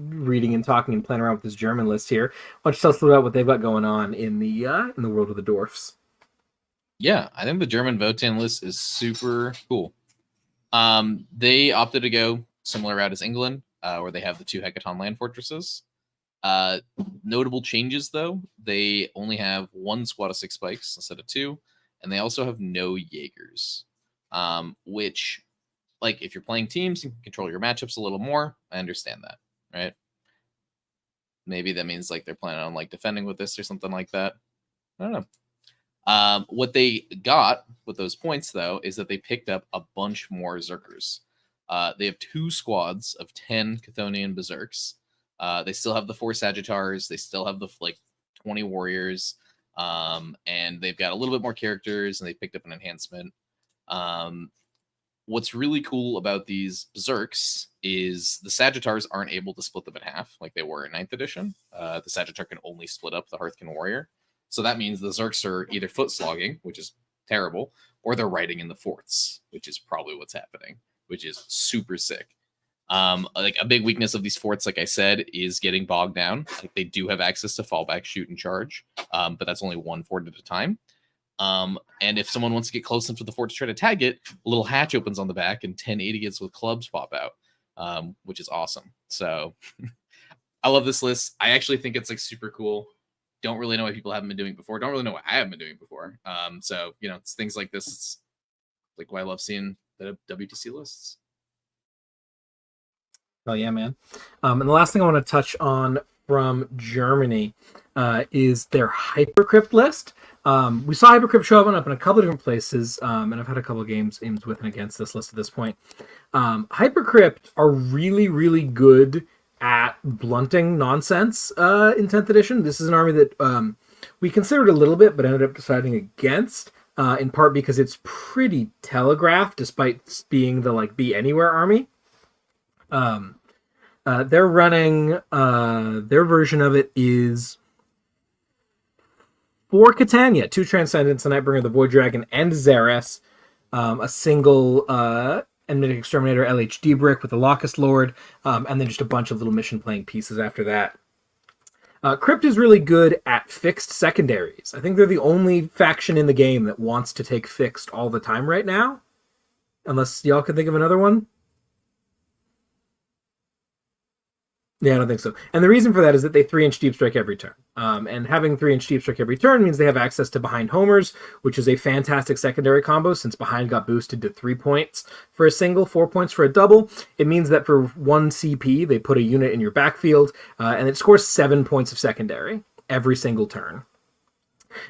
reading and talking and playing around with this German list here. Why don't you tell us a little about what they've got going on in the world of the dwarfs? Yeah, I think the German Votan list is super cool. They opted to go similar route as England, where they have the 2 Hecaton land fortresses. Notable changes, though, they only have 1 squad of 6 spikes instead of 2, and they also have no Jaegers, which, like, if you're playing teams, you can control your matchups a little more. I understand that, right? Maybe that means, like, they're planning on, like, defending with this or something like that. I don't know. What they got with those points, though, is that they picked up a bunch more Zerkers. They have 2 squads of 10 Chthonian Berserks. They still have the 4 Sagittars. They still have the 20 Warriors. And they've got a little bit more characters, and they picked up an enhancement. What's really cool about these Berserks is the Sagittars aren't able to split them in half like they were in 9th edition. The Sagittar can only split up the Hearthkin Warrior. So that means the Zerks are either foot slogging, which is terrible, or they're riding in the forts, which is probably what's happening, which is super sick. Like a big weakness of these forts, like I said, is getting bogged down. Like they do have access to fallback, shoot, and charge, but that's only 1 fort at a time. And if someone wants to get close enough to the fort to try to tag it, a little hatch opens on the back and 10 idiots with clubs pop out, which is awesome. So I love this list. I actually think it's like super cool. Don't really know why people haven't been doing it before. Don't really know what I haven't been doing before. So, you know, it's things like this. It's like why I love seeing the WTC lists. Oh yeah, man. And the last thing I want to touch on from Germany is their Hypercrypt list. We saw Hypercrypt show up in a couple of different places, and I've had a couple of games with and against this list at this point. Hypercrypt are really, really good at blunting nonsense in 10th edition. This is an army that we considered a little bit, but ended up deciding against, in part because it's pretty telegraphed, despite being the Be Anywhere army. They're running, their version of it is 4 Catania, 2 Transcendence, the Nightbringer, the Void Dragon, and Xeris, a single Enigmatic Exterminator LHD brick with the Locust Lord, and then just a bunch of little mission playing pieces after that. Crypt is really good at fixed secondaries. I think they're the only faction in the game that wants to take fixed all the time right now. Unless y'all can think of another one. Yeah, I don't think so. And the reason for that is that they 3-inch Deep Strike every turn. And having 3-inch Deep Strike every turn means they have access to Behind Homers, which is a fantastic secondary combo since Behind got boosted to 3 points for a single, 4 points for a double. It means that for 1 CP, they put a unit in your backfield, and it scores 7 points of secondary every single turn.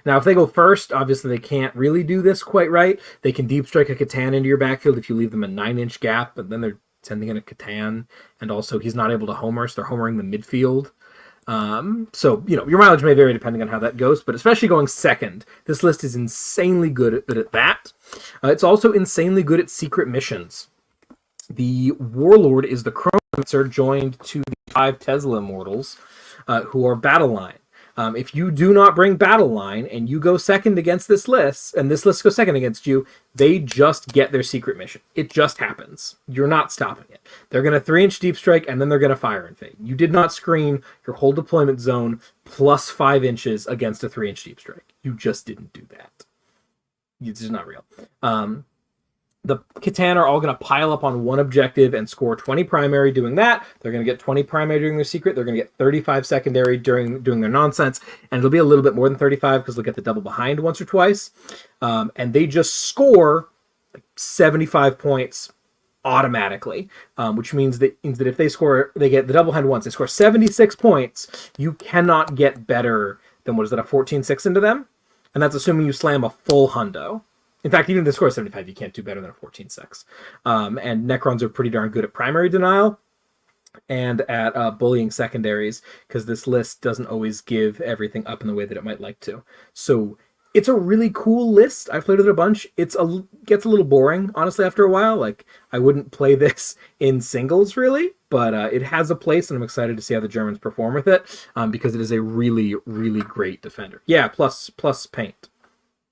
Now, if they go first, obviously they can't really do this quite right. They can Deep Strike a Catan into your backfield if you leave them a 9-inch gap, but then they're sending in a Catan, and also he's not able to homer, so they're homering the midfield. So, you know, your mileage may vary depending on how that goes, but especially going second, this list is insanely good at that. It's also insanely good at secret missions. The Warlord is the Chronomancer joined to the 5 Tesla Immortals, who are Battle Line. If you do not bring Battle Line and you go second against this list, and this list goes second against you, they just get their secret mission. It just happens. You're not stopping it. They're going to 3-inch Deep Strike, and then they're going to Fire and Fade. You did not screen your whole deployment zone plus 5 inches against a 3-inch Deep Strike. You just didn't do that. It's just not real. The Catan are all going to pile up on one objective and score 20 primary doing that. They're going to get 20 primary during their secret. They're going to get 35 secondary doing their nonsense. And it'll be a little bit more than 35 because they'll get the double behind once or twice. And they just score like 75 points automatically, which means that if they get the double behind once, they score 76 points. You cannot get better than, what is that, a 14-6 into them? And that's assuming you slam a full hundo. In fact, even if they score 75, you can't do better than a 14-6. And Necrons are pretty darn good at primary denial and at bullying secondaries, because this list doesn't always give everything up in the way that it might like to. So it's a really cool list. I've played with it a bunch. Gets a little boring, honestly, after a while. Like, I wouldn't play this in singles, really, but it has a place, and I'm excited to see how the Germans perform with it, because it is a really, really great defender. Yeah, plus paint.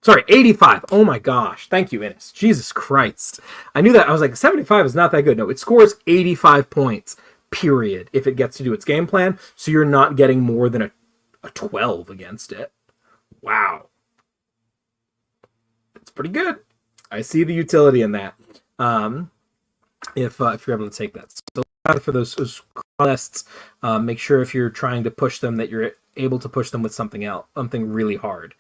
Sorry, 85. Oh my gosh. Thank you, Innes. Jesus Christ. I knew that. I was like, 75 is not that good. No, it scores 85 points, period, if it gets to do its game plan. So you're not getting more than a 12 against it. Wow. That's pretty good. I see the utility in that. If you're able to take that. So for those lists, make sure if you're trying to push them that you're able to push them with something else, something really hard.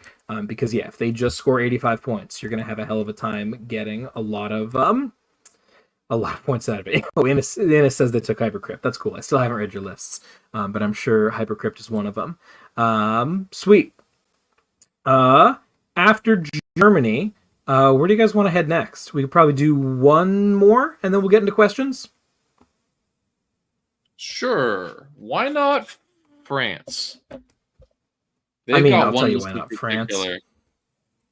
Because if they just score 85 points, you're going to have a hell of a time getting a lot of points out of it. Oh, Innes says they took Hypercrypt. That's cool. I still haven't read your lists, but I'm sure Hypercrypt is one of them. Sweet. After Germany, where do you guys want to head next? We could probably do one more, and then we'll get into questions. Sure. Why not France? I'll tell you why not France.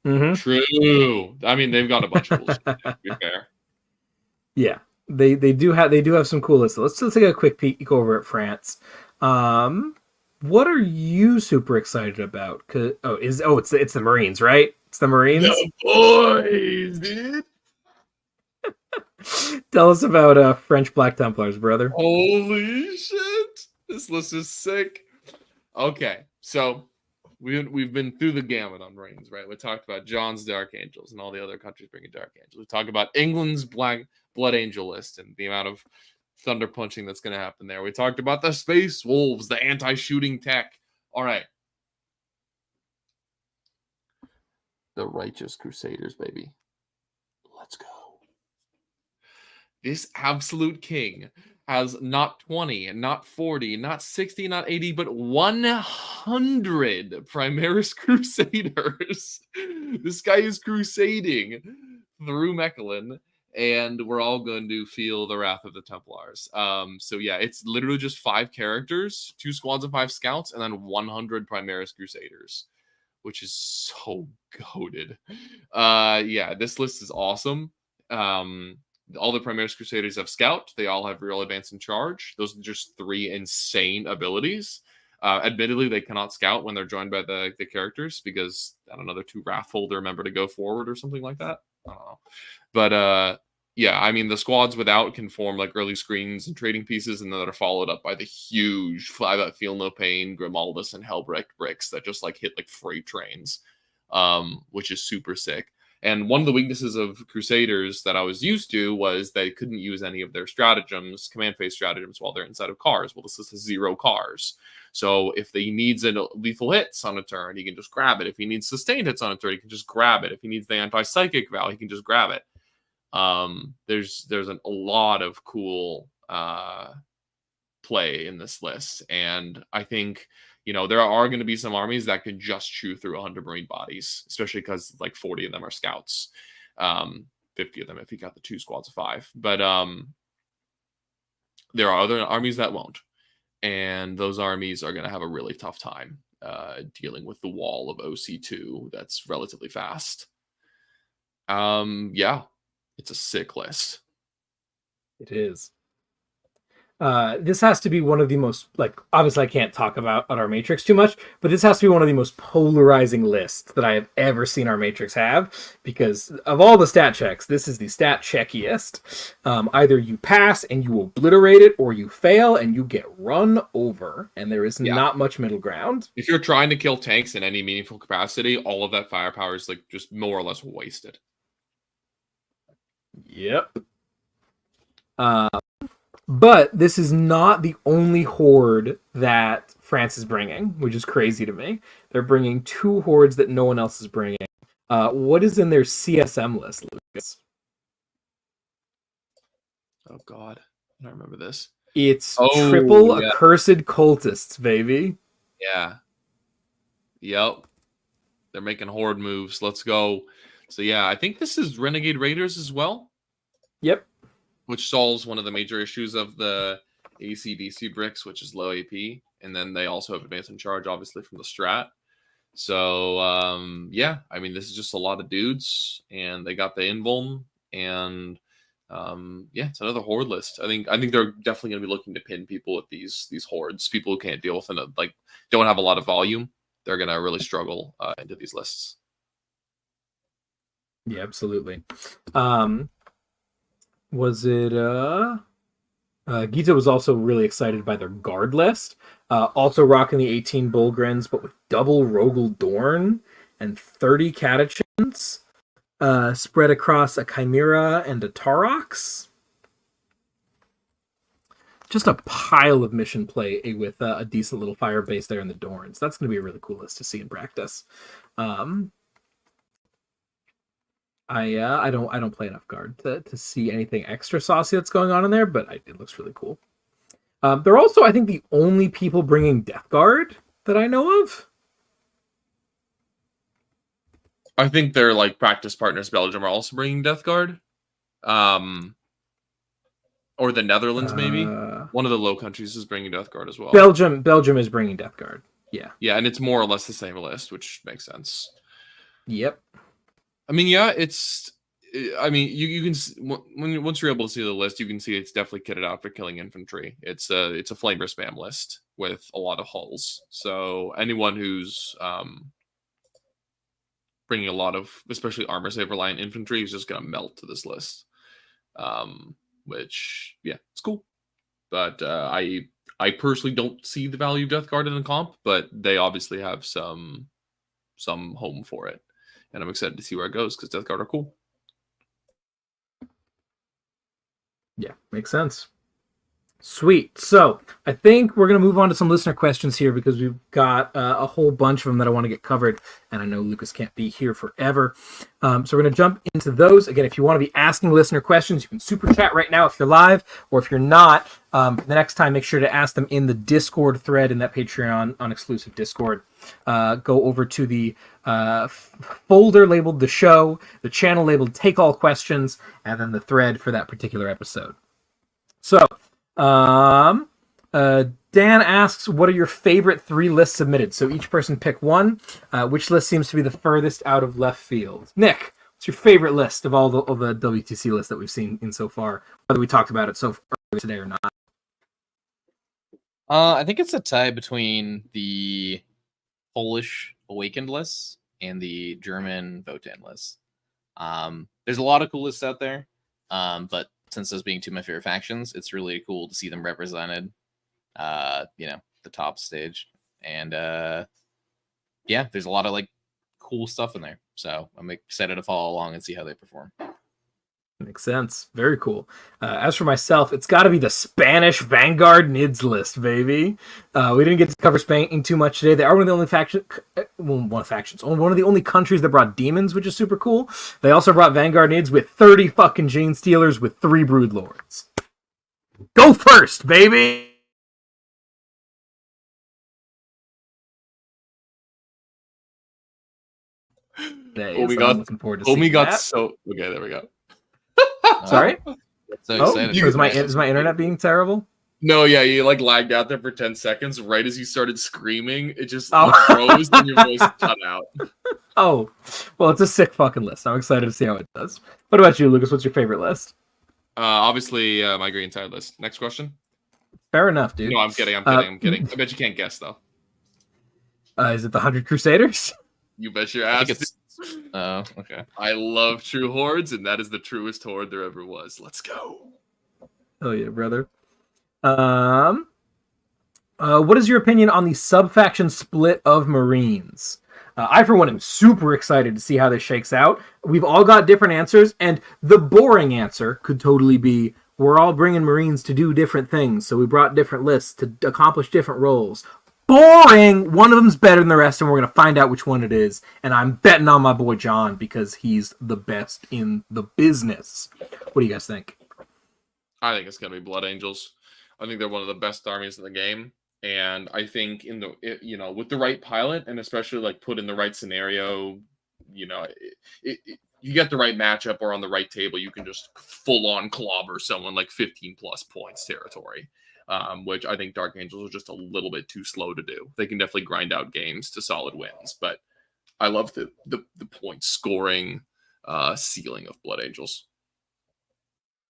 Mm-hmm. True. I mean, they've got a bunch of cool stuff, to be fair. Yeah, they do have some cool lists. Let's take a quick peek over at France. What are you super excited about? It's the Marines, right? It's the Marines. The boys, dude. Tell us about French Black Templars, brother. Holy shit! This list is sick. Okay, so we've been through the gamut on Marines, right? We talked about John's Dark Angels and all the other countries bringing Dark Angels. We talked about England's Black Blood Angel list and the amount of thunder punching that's going to happen there. We talked about the Space Wolves, the anti-shooting tech. All right. The Righteous Crusaders, baby. Let's go. This absolute king has not 20, not 40, not 60, not 80, but 100 Primaris Crusaders. This guy is crusading through Mechalin, and we're all going to feel the wrath of the Templars. It's literally just 5 characters, 2 squads of 5 scouts, and then 100 Primaris Crusaders, which is so goated. This list is awesome. All the Primaris Crusaders have Scout. They all have Real Advance and Charge. Those are just 3 insane abilities. Admittedly, they cannot Scout when they're joined by the characters because, I don't know, they're too wrathful to remember to go forward or something like that. I don't know. But, the squads without can form like early screens and trading pieces, and then they're followed up by the huge 5 at Feel No Pain, Grimaldus, and Hellbreak bricks that just like hit like freight trains, which is super sick. And one of the weaknesses of Crusaders that I was used to was they couldn't use any of their stratagems, command phase stratagems, while they're inside of cars. Well, this is 0 cars. So if he needs a lethal hits on a turn, he can just grab it. If he needs sustained hits on a turn, he can just grab it. If he needs the anti-psychic vow, he can just grab it. There's a lot of cool play in this list. And I think, there are going to be some armies that can just chew through 100 Marine bodies, especially because like 40 of them are scouts. 50 of them if you got the 2 squads of 5. But there are other armies that won't. And those armies are going to have a really tough time dealing with the wall of OC2 that's relatively fast. It's a sick list. It is. This has to be one of the most, obviously I can't talk about our Matrix too much, but this has to be one of the most polarizing lists that I have ever seen our Matrix have, because of all the stat checks, this is the stat checkiest. Either you pass and you obliterate it, or you fail and you get run over, and there is not much middle ground. If you're trying to kill tanks in any meaningful capacity, all of that firepower is just more or less wasted. Yep. But this is not the only horde that France is bringing, which is crazy to me. They're bringing 2 hordes that no one else is bringing. What is in their CSM list, Lucas? Oh, God. I don't remember this. It's triple accursed cultists, baby. Yeah. Yep. They're making horde moves. Let's go. So, I think this is Renegade Raiders as well. Yep. Which solves one of the major issues of the AC/DC bricks, which is low AP. And then they also have Advance and Charge, obviously, from the strat. So, this is just a lot of dudes. And they got the Invuln. And Yeah, it's another horde list. I think they're definitely going to be looking to pin people with these hordes. People who can't deal with it, like don't have a lot of volume. They're going to really struggle into these lists. Yeah, absolutely. Was it Gita was also really excited by their guard list. Also rocking the 18 Bullgrins, but with double Rogel Dorn and 30 Catechins spread across a Chimera and a Taurox. Just a pile of mission play with a decent little fire base there in the Dorns. That's going to be a really cool list to see in practice. I don't play enough guard to see anything extra saucy that's going on in there, but it looks really cool. They're also, I think, the only people bringing Death Guard that I know of. I think their like practice partners, Belgium, are also bringing Death Guard. Or the Netherlands, maybe. One of the Low Countries is bringing Death Guard as well. Belgium is bringing Death Guard. Yeah. Yeah, and it's more or less the same list, which makes sense. Yep. I mean, yeah, it's. I mean, you can once you're able to see the list, you can see it's definitely kitted out for killing infantry. It's a flamer spam list with a lot of hulls. So anyone who's bringing a lot of, especially armor save reliant infantry, is just gonna melt to this list. Which yeah, it's cool. But I personally don't see the value of Death Guard in a comp, but they obviously have some home for it, and I'm excited to see where it goes because Death Guard are cool. Yeah, makes sense. Sweet. So I think we're going to move on to some listener questions here because we've got a whole bunch of them that I want to get covered. And I know Lucas can't be here forever. So we're going to jump into those. Again, if you want to be asking listener questions, you can super chat right now if you're live. Or if you're not, the next time, make sure to ask them in the Discord thread in that Patreon on-exclusive Discord. Go over to the folder labeled The Show, the channel labeled Take All Questions, and then the thread for that particular episode. So... Dan asks, what are your favorite 3 lists submitted? So each person pick one. Which list seems to be the furthest out of left field? Nick, what's your favorite list of all the WTC lists that we've seen in so far? Whether we talked about it so far today or not. I think it's a tie between the Polish Awakened lists and the German Votan lists. There's a lot of cool lists out there, but since those being two of my favorite factions, it's really cool to see them represented, the top stage. And yeah, there's a lot of like cool stuff in there. So I'm excited to follow along and see how they perform. Makes sense. Very cool. As for myself, it's got to be the Spanish Vanguard NIDS list, baby. We didn't get to cover Spain too much today. They are one of the only one of the only countries that brought demons, which is super cool. They also brought Vanguard NIDS with 30 fucking Gene Stealers with 3 Broodlords. Go first, baby! Looking forward to seeing that. So okay, there we go. Sorry? So excited. Is my internet being terrible? No, yeah, you like lagged out there for 10 seconds. Right as you started screaming, it just froze and your voice cut out. Oh, well, it's a sick fucking list. I'm excited to see how it does. What about you, Lucas? What's your favorite list? Obviously, my green side list. Next question. Fair enough, dude. No, I'm kidding. I'm kidding. I bet you can't guess, though. Is it the 100 Crusaders? You bet your ass. Oh, okay. I love true hordes, and that is the truest horde there ever was. Let's go. Oh yeah, brother. What is your opinion on the sub-faction split of Marines? I, for one, am super excited to see how this shakes out. We've all got different answers, and the boring answer could totally be, we're all bringing Marines to do different things, so we brought different lists to accomplish different roles. Boring! One of them's better than the rest, and we're going to find out which one it is. And I'm betting on my boy John because he's the best in the business. What do you guys think? I think it's going to be Blood Angels. I think they're one of the best armies in the game. And I think with the right pilot, and especially like put in the right scenario, you get the right matchup or on the right table, you can just full on clobber someone like 15 plus points territory. Which I think Dark Angels are just a little bit too slow to do. They can definitely grind out games to solid wins, but I love the point scoring ceiling of Blood Angels.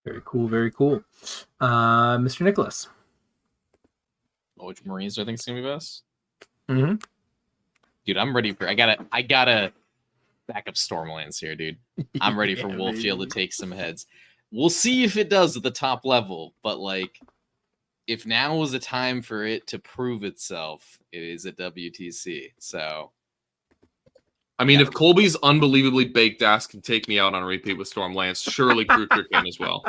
Very cool, very cool. Mr. Nicholas. Which Marines do I think is gonna be best? Mm-hmm. Dude, I'm ready for. I gotta back up Stormlands here, dude. I'm ready for Wolfjail to take some heads. We'll see if it does at the top level, but like, if now was a time for it to prove itself, it is at WTC. So, I mean, if Colby's unbelievably baked ass can take me out on a repeat with Stormlance, surely Kruger can as well.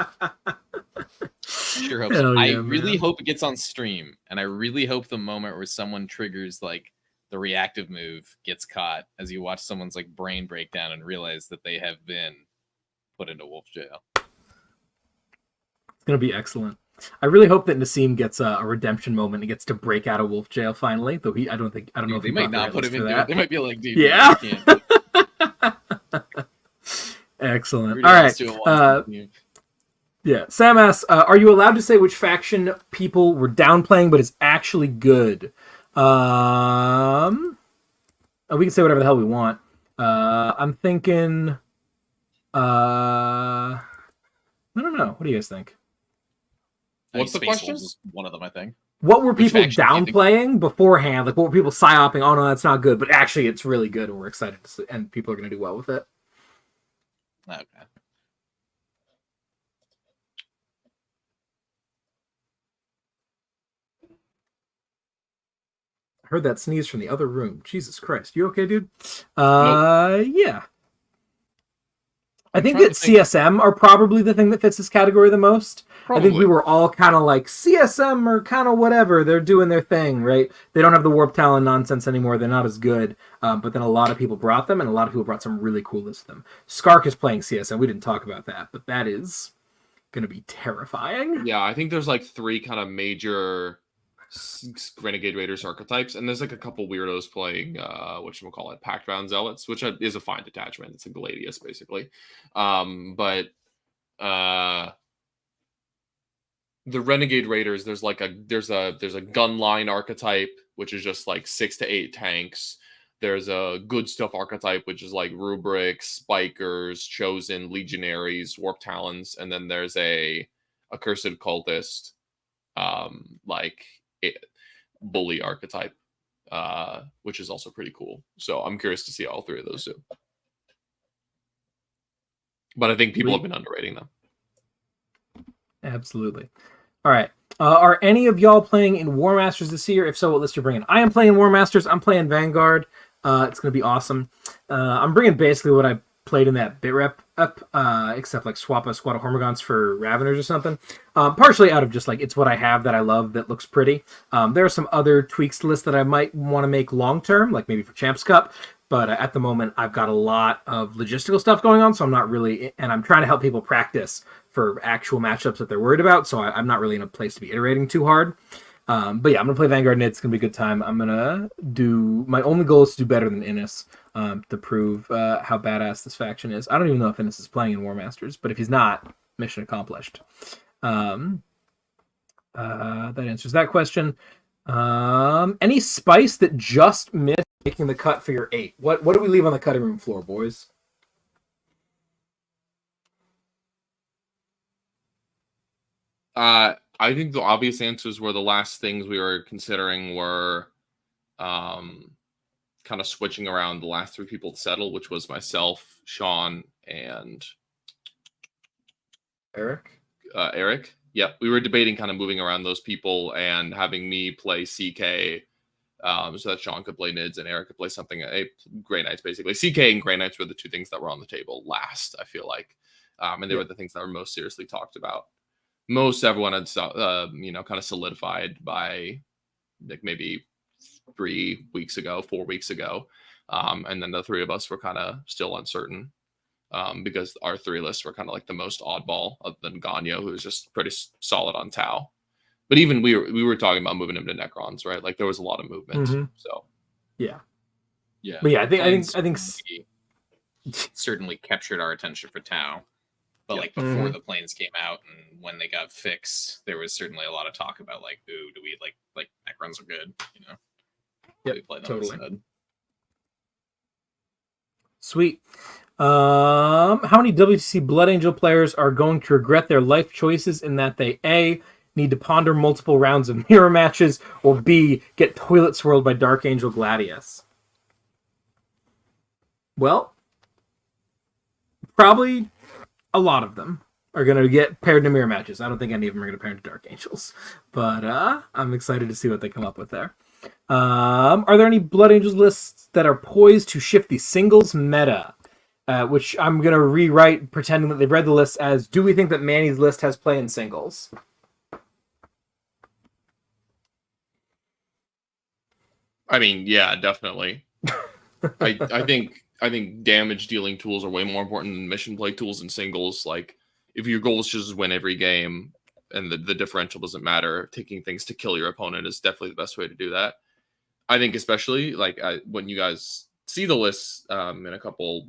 Sure hope so. I really hope it gets on stream, and I really hope the moment where someone triggers like the reactive move gets caught as you watch someone's like brain break down and realize that they have been put into wolf jail. It's gonna be excellent. I really hope that Nassim gets a redemption moment and gets to break out of wolf jail finally. Though I don't know if they might not put him in that. They might be like, dude, yeah. Can't. Excellent. All right. Yeah. Sam asks, are you allowed to say which faction people were downplaying but is actually good? We can say whatever the hell we want. I'm thinking. I don't know. What do you guys think? What's the question? One of them, I think. What were people downplaying beforehand? Like, what were people psyoping? Oh no, that's not good. But actually, it's really good, and we're excited to see, and people are going to do well with it. Okay. I heard that sneeze from the other room. Jesus Christ, you okay, dude? Nope. Yeah. I think that CSM are probably the thing that fits this category the most. Probably. I think we were all kind of like, CSM or kind of whatever. They're doing their thing, right? They don't have the Warp Talon nonsense anymore. They're not as good. But then a lot of people brought them, and a lot of people brought some really cool lists of them. Skark is playing CSM. We didn't talk about that, but that is going to be terrifying. Yeah, I think there's like 3 kind of major Renegade Raiders archetypes, and there's like a couple weirdos playing whatchamacallit, Pact Bound Zealots, which is a fine detachment. It's a Gladius basically. But the Renegade Raiders, there's a gun line archetype, which is just like 6 to 8 tanks. There's a good stuff archetype, which is like Rubrics, Bikers, Chosen, Legionaries, Warp Talons, and then there's a Accursed Cultist, bully archetype, which is also pretty cool. So I'm curious to see all 3 of those too. But I think people have been underrating them. Absolutely. All right. Are any of y'all playing in War Masters this year? If so, what list you're bringing? I am playing War Masters. I'm playing Vanguard. It's going to be awesome. I'm bringing basically what I played in that bit rep up, except like swap a squad of Hormigons for Raveners or something. Partially out of just like it's what I have that I love that looks pretty. There are some other tweaks to the list that I might want to make long term, like maybe for Champs Cup. But at the moment, I've got a lot of logistical stuff going on, so I'm not really, and I'm trying to help people practice for actual matchups that they're worried about. So I'm not really in a place to be iterating too hard. But yeah, I'm gonna play Vanguard and it's gonna be a good time. I'm gonna do, my only goal is to do better than Innis, to prove how badass this faction is. I don't even know if Innis is playing in War Masters, but if he's not, mission accomplished. That answers that question. Any spice that just missed making the cut for your 8? What do we leave on the cutting room floor, boys? I think the obvious answers were the last things we were considering were kind of switching around the last 3 people to settle, which was myself, Sean, and Eric. Yeah, we were debating kind of moving around those people and having me play CK so that Sean could play Nids and Eric could play something, Grey Knights, basically. CK and Grey Knights were the 2 things that were on the table last, I feel like. And they were the things that were most seriously talked about. Most everyone had, kind of solidified by like maybe 4 weeks ago. And then the 3 of us were kind of still uncertain because our 3 lists were kind of like the most oddball other than Ganyo, who was just pretty solid on Tau. But even we were talking about moving him to Necrons, right? Like there was a lot of movement. Mm-hmm. So yeah. But yeah, I think certainly captured our attention for Tau. But like before the planes came out and when they got fixed, there was certainly a lot of talk about like, ooh, do we like Necrons are good, you know? Yep, we play them totally. instead. Sweet. How many WTC Blood Angel players are going to regret their life choices in that they A, need to ponder multiple rounds of mirror matches, or B, get toilet swirled by Dark Angel Gladius? Well, probably a lot of them are going to get paired to mirror matches. I don't think any of them are going to pair to Dark Angels, but I'm excited to see what they come up with there. Are there any Blood Angels lists that are poised to shift the singles meta? Which I'm going to rewrite, pretending that they've read the list as, do we think that Manny's list has play in singles? I mean, yeah, definitely. I think damage dealing tools are way more important than mission play tools in singles. Like, if your goal is just win every game and the differential doesn't matter, taking things to kill your opponent is definitely the best way to do that. I think especially like when you guys see the list in a couple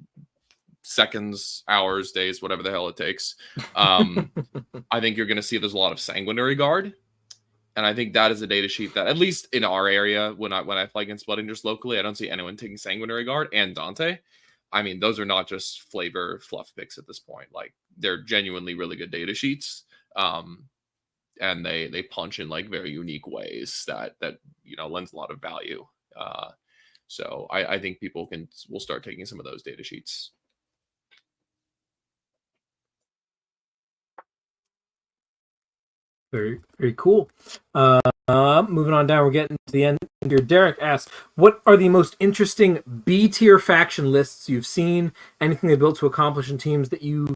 seconds, hours, days, whatever the hell it takes, I think you're going to see there's a lot of Sanguinary Guard. And I think that is a data sheet that, at least in our area, when I play against Blood Angels locally, I don't see anyone taking Sanguinary Guard and Dante. I mean, those are not just flavor fluff picks at this point. Like, they're genuinely really good data sheets. And they punch in like very unique ways that lends a lot of value. So I think people will start taking some of those data sheets. Very, very cool. Moving on down, we're getting to the end here. Derek asks, what are the most interesting B tier faction lists you've seen? Anything they built to accomplish in teams that you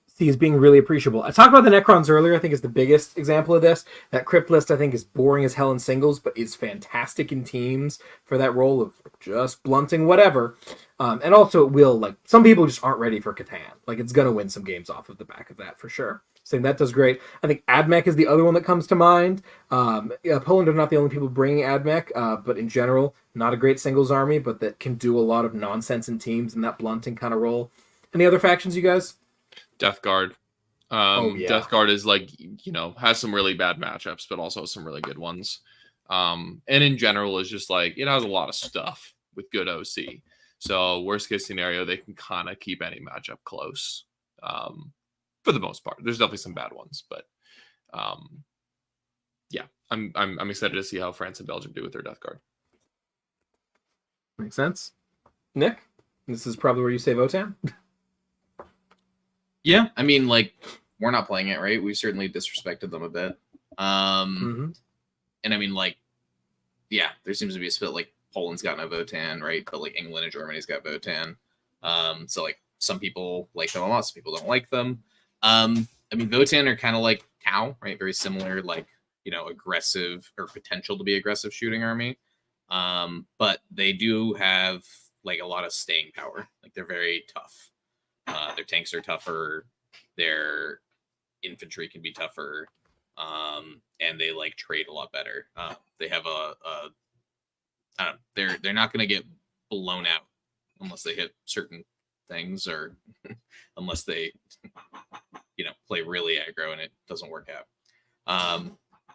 see as being really appreciable? I talked about the Necrons earlier. I think is the biggest example of this. That Crypt list, I think, is boring as hell in singles, but is fantastic in teams for that role of just blunting whatever. And also, it will, like, some people just aren't ready for Catan. Like, it's going to win some games off of the back of that for sure. Saying that does great. I think Admech is the other one that comes to mind. Poland are not the only people bringing Admech, but in general, not a great singles army, but that can do a lot of nonsense in teams in that blunting kind of role. Any other factions, you guys? Death Guard. Yeah. Death Guard is like, has some really bad matchups, but also some really good ones. And in general is just like, it has a lot of stuff with good OC. So worst case scenario, they can kind of keep any matchup close. For the most part, there's definitely some bad ones, but yeah, I'm excited to see how France and Belgium do with their Death Guard. Makes sense. Nick, this is probably where you say Votan. Yeah, I mean, like, we're not playing it, right? We certainly disrespected them a bit. And I mean, like, yeah, there seems to be a split. Like, Poland's got no Votan, right? But like England and Germany's got Votan. So like some people like them a lot, some people don't like them. I mean, Votan are kind of like Tau, right? Very similar, like, aggressive or potential to be aggressive shooting army. But they do have like a lot of staying power. Like, they're very tough. Their tanks are tougher. Their infantry can be tougher. And they like trade a lot better. They have I don't know, they're not going to get blown out unless they hit certain things, or unless they play really aggro and it doesn't work out.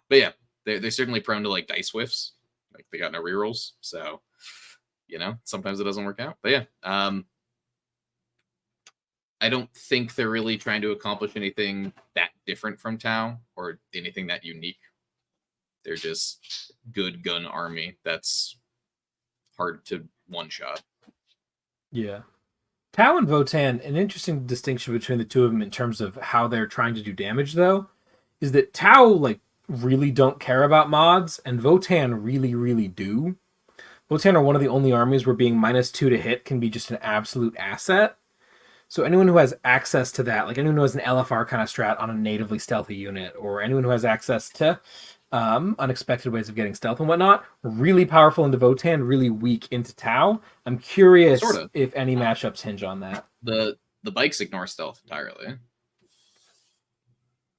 But yeah, they're certainly prone to like dice whiffs. Like, they got no rerolls, so sometimes it doesn't work out. But yeah, I don't think they're really trying to accomplish anything that different from Tau or anything that unique. They're just good gun army that's hard to one-shot. Yeah. Tau and Votan, an interesting distinction between the two of them in terms of how they're trying to do damage, though, is that Tau, like, really don't care about mods, and Votan really, really do. Votan are one of the only armies where being -2 to hit can be just an absolute asset. So anyone who has access to that, like anyone who has an LFR kind of strat on a natively stealthy unit, or anyone who has access to unexpected ways of getting stealth and whatnot, really powerful into Votan, really weak into Tau. I'm curious if any matchups hinge on that. The bikes ignore stealth entirely.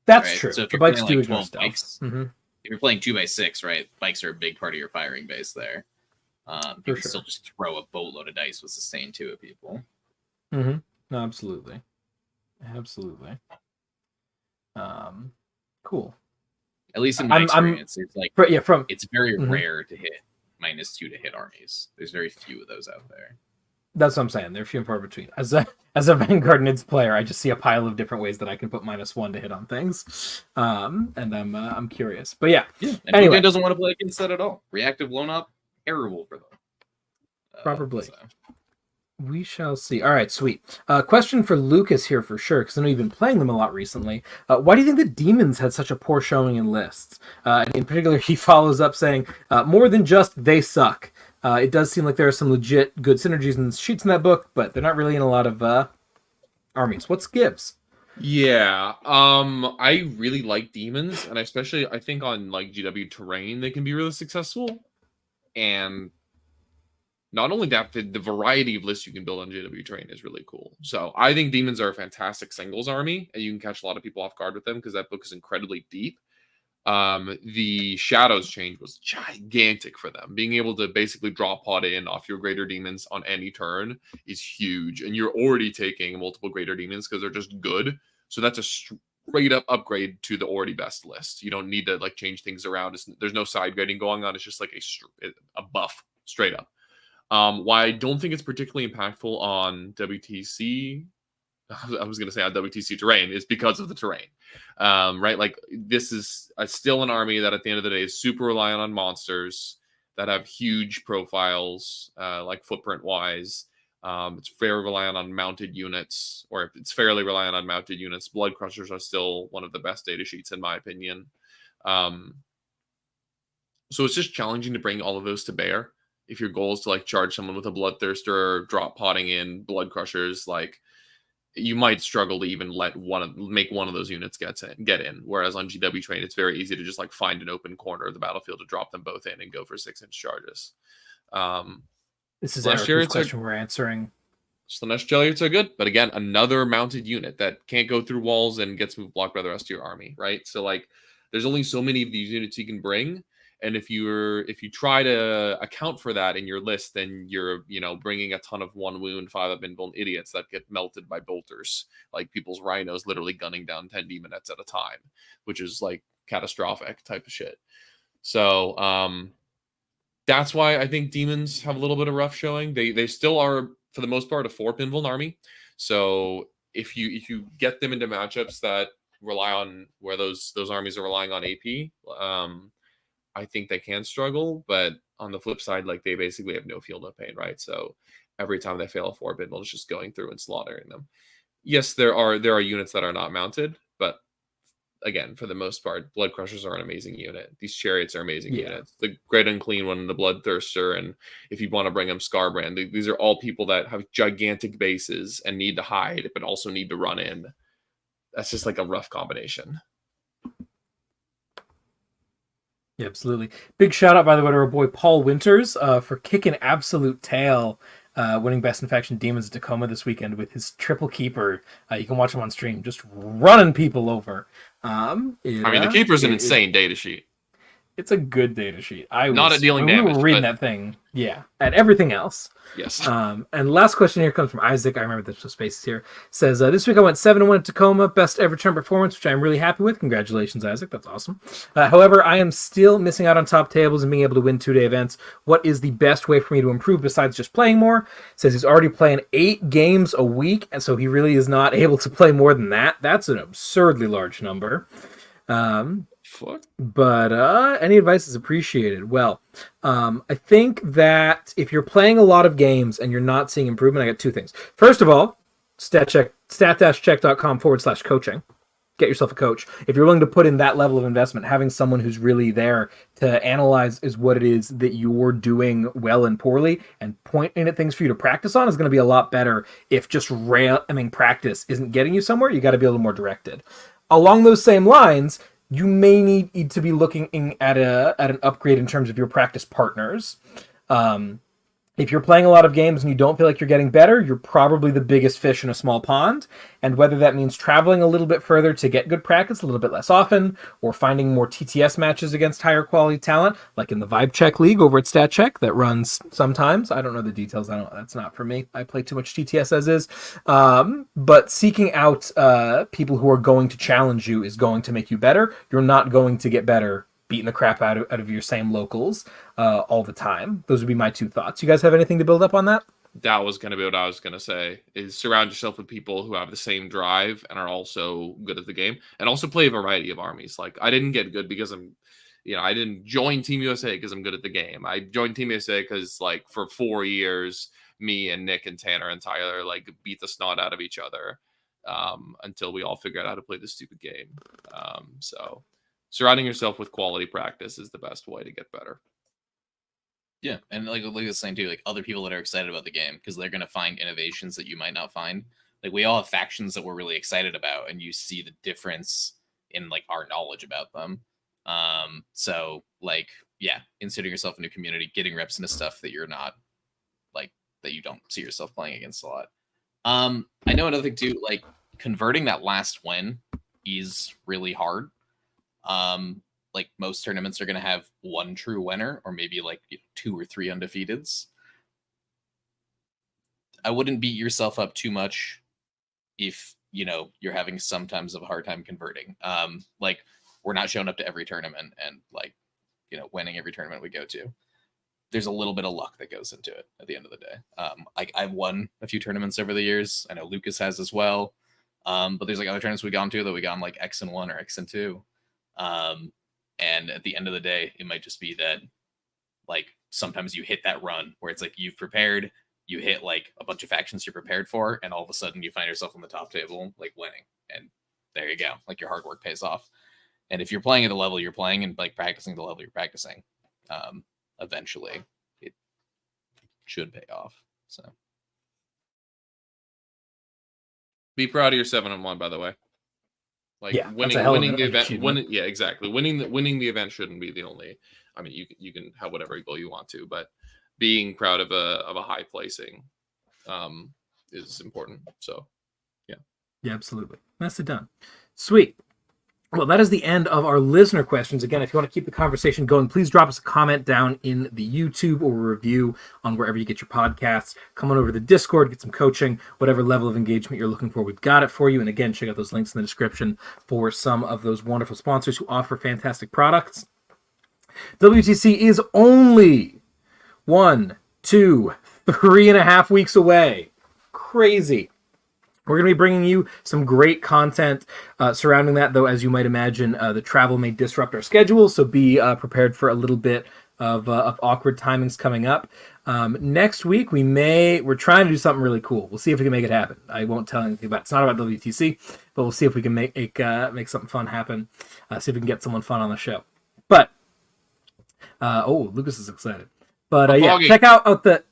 That's right? true. So if the you're bikes playing, do like, ignore 12 stealth. bikes, Mm-hmm. if you're playing 2x6, right, bikes are a big part of your firing base there. You can still just throw a boatload of dice with sustain too at people. Mm-hmm. No, absolutely. Cool. At least in my experience, it's like it's very rare to hit -2 to hit armies. There's very few of those out there. That's what I'm saying. They're few and far between. As a Vanguard Nids player, I just see a pile of different ways that I can put -1 to hit on things, and I'm curious. But yeah, And anyway, Puka doesn't want to play against that at all. Reactive blown up, terrible for them. Probably. We shall see. All right, sweet. Question for Lucas here for sure, because I know you've been playing them a lot recently. Why do you think the Demons had such a poor showing in lists? And in particular, he follows up saying, more than just they suck. It does seem like there are some legit good synergies and sheets in that book, but they're not really in a lot of armies. What's gives? Yeah, I really like Demons, and especially I think on like GW terrain they can be really successful. And not only that, the variety of lists you can build on GW terrain is really cool. So I think Demons are a fantastic singles army, and you can catch a lot of people off guard with them because that book is incredibly deep. The Shadows change was gigantic for them. Being able to basically draw pot in off your Greater Demons on any turn is huge, and you're already taking multiple Greater Demons because they're just good. So that's a straight up upgrade to the already best list. You don't need to like change things around. There's no side grading going on. It's just like a buff straight up. Why I don't think it's particularly impactful on WTC, I was going to say on WTC terrain, is because of the terrain, right? Like this is still an army that at the end of the day is super reliant on monsters that have huge profiles, like footprint wise. It's very reliant on mounted units, or it's fairly reliant on mounted units. Blood Crushers are still one of the best data sheets in my opinion. So it's just challenging to bring all of those to bear. If your goal is to like charge someone with a Bloodthirster or drop potting in Blood Crushers, like you might struggle to even make one of those units get in. Whereas on GW terrain, it's very easy to just like find an open corner of the battlefield to drop them both in and go for 6-inch charges. This is Eric's question we're answering. Slanesh Chariots are good, but again, another mounted unit that can't go through walls and gets moved blocked by the rest of your army, right? So like, there's only so many of these units you can bring. And if you try to account for that in your list, then you're, bringing a ton of 1 wound, 5-up invuln idiots that get melted by bolters, like people's rhinos literally gunning down 10 demonettes at a time, which is like catastrophic type of shit. So that's why I think Demons have a little bit of rough showing. They still are, for the most part, a 4-up invuln army. So if you get them into matchups that rely on where those armies are relying on AP, I think they can struggle, but on the flip side, like they basically have no field of pain, right? So every time they fail a 4-up invuln, it's just going through and slaughtering them. Yes, there are units that are not mounted, but again, for the most part, Blood Crushers are an amazing unit. These Chariots are amazing units. The Great Unclean One, the Bloodthirster, and if you want to bring them Scarbrand, these are all people that have gigantic bases and need to hide, but also need to run in. That's just like a rough combination. Yeah, absolutely. Big shout out, by the way, to our boy Paul Winters for kicking absolute tail, winning Best in Faction Demons at Tacoma this weekend with his triple keeper. You can watch him on stream, just running people over. The keeper's an insane data sheet. It's a good data sheet. Not at dealing damage. We were reading that thing. Yeah, at everything else. Yes. And last question here comes from Isaac. I remember the spaces here. Says, this week I went 7-1 at Tacoma. Best ever turn performance, which I'm really happy with. Congratulations, Isaac. That's awesome. However, I am still missing out on top tables and being able to win 2-day events. What is the best way for me to improve besides just playing more? Says he's already playing 8 games a week, and so he really is not able to play more than that. That's an absurdly large number. But any advice is appreciated. Well, I think that if you're playing a lot of games and you're not seeing improvement, I got 2 things. First of all, stat-check.com/coaching. Get yourself a coach. If you're willing to put in that level of investment, having someone who's really there to analyze is what it is that you're doing well and poorly and pointing at things for you to practice on is going to be a lot better. If just practice isn't getting you somewhere, you got to be a little more directed. Along those same lines, you may need to be looking at an upgrade in terms of your practice partners. If you're playing a lot of games and you don't feel like you're getting better, you're probably the biggest fish in a small pond. And whether that means traveling a little bit further to get good practice a little bit less often, or finding more TTS matches against higher quality talent, like in the Vibe Check League over at Stat Check that runs sometimes. I don't know the details. That's not for me. I play too much TTS as is. But seeking out people who are going to challenge you is going to make you better. You're not going to get better beating the crap out of your same locals all the time. Those would be my 2 thoughts. You guys have anything to build up on that? that was going to be what I was going to say, is surround yourself with people who have the same drive and are also good at the game, and also play a variety of armies. Like, I didn't get good because I didn't join Team USA because I'm good at the game. I joined Team USA because, like, for 4 years, me and Nick and Tanner and Tyler, like, beat the snot out of each other until we all figured out how to play this stupid game. So surrounding yourself with quality practice is the best way to get better. Yeah, and like the same too, like other people that are excited about the game, because they're gonna find innovations that you might not find. Like, we all have factions that we're really excited about, and you see the difference in like our knowledge about them. So like, yeah, inserting yourself into a community, getting reps into stuff that you're not like, that you don't see yourself playing against a lot. I know another thing too, like converting that last win is really hard. Like, most tournaments are going to have one true winner, or maybe like 2 or 3 undefeateds. I wouldn't beat yourself up too much if, you're having sometimes of a hard time converting. Like, we're not showing up to every tournament and like, winning every tournament we go to. There's a little bit of luck that goes into it at the end of the day. I've won a few tournaments over the years. I know Lucas has as well. But there's like other tournaments we gone to that we got like X-1 or X-2. And at the end of the day, it might just be that, like, sometimes you hit that run where it's like you've prepared, you hit like a bunch of factions you're prepared for, and all of a sudden you find yourself on the top table, like winning. And there you go. Like, your hard work pays off. And if you're playing at the level you're playing and like practicing the level you're practicing, eventually it should pay off. So be proud of your 7-1, by the way. Like, Yeah, winning the event, yeah, exactly. Winning the event shouldn't be the only. I mean, you can have whatever goal you want to, but being proud of a high placing is important. So, yeah, absolutely. Nicely done. Sweet. Well, that is the end of our listener questions. Again, if you want to keep the conversation going, please drop us a comment down in the YouTube or a review on wherever you get your podcasts. Come on over to the Discord, get some coaching, whatever level of engagement you're looking for, we've got it for you. And again, check out those links in the description for some of those wonderful sponsors who offer fantastic products. WTC is only 1, 2, 3.5 weeks away. Crazy. We're going to be bringing you some great content surrounding that, though, as you might imagine, the travel may disrupt our schedule, so be prepared for a little bit of awkward timings coming up. Next week, we're trying to do something really cool. We'll see if we can make it happen. I won't tell anything about it. It's not about WTC, but we'll see if we can make something fun happen, see if we can get someone fun on the show. But, Lucas is excited. But yeah, check out the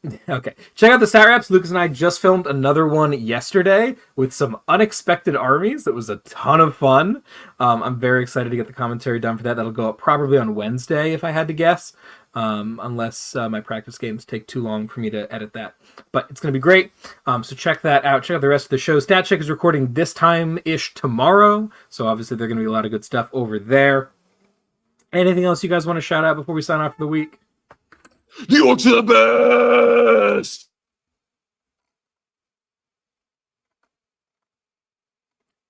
stat reps. Lucas and I just filmed another one yesterday with some unexpected armies. That was a ton of fun. I'm very excited to get the commentary done for that. That'll go up probably on Wednesday, if I had to guess, unless my practice games take too long for me to edit that. But it's going to be great. So check that out. Check out the rest of the show. Stat Check is recording this time-ish tomorrow. So obviously there's going to be a lot of good stuff over there. Anything else you guys want to shout out before we sign off for the week? The Orcs are the best!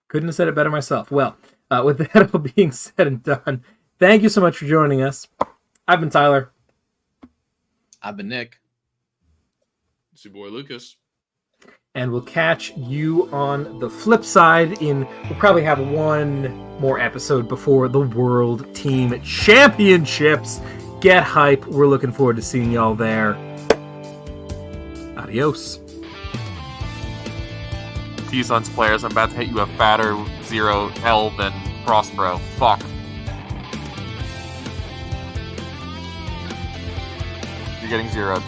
Couldn't have said it better myself. Well, with that all being said and done, thank you so much for joining us. I've been Tyler. I've been Nick. It's your boy Lucas. And we'll catch you on the flip side we'll probably have one more episode before the World Team Championships. Get hype. We're looking forward to seeing y'all there. Adios. T-Suns players, I'm about to hit you a fatter 0L than Prospero. Fuck. You're getting zeroed.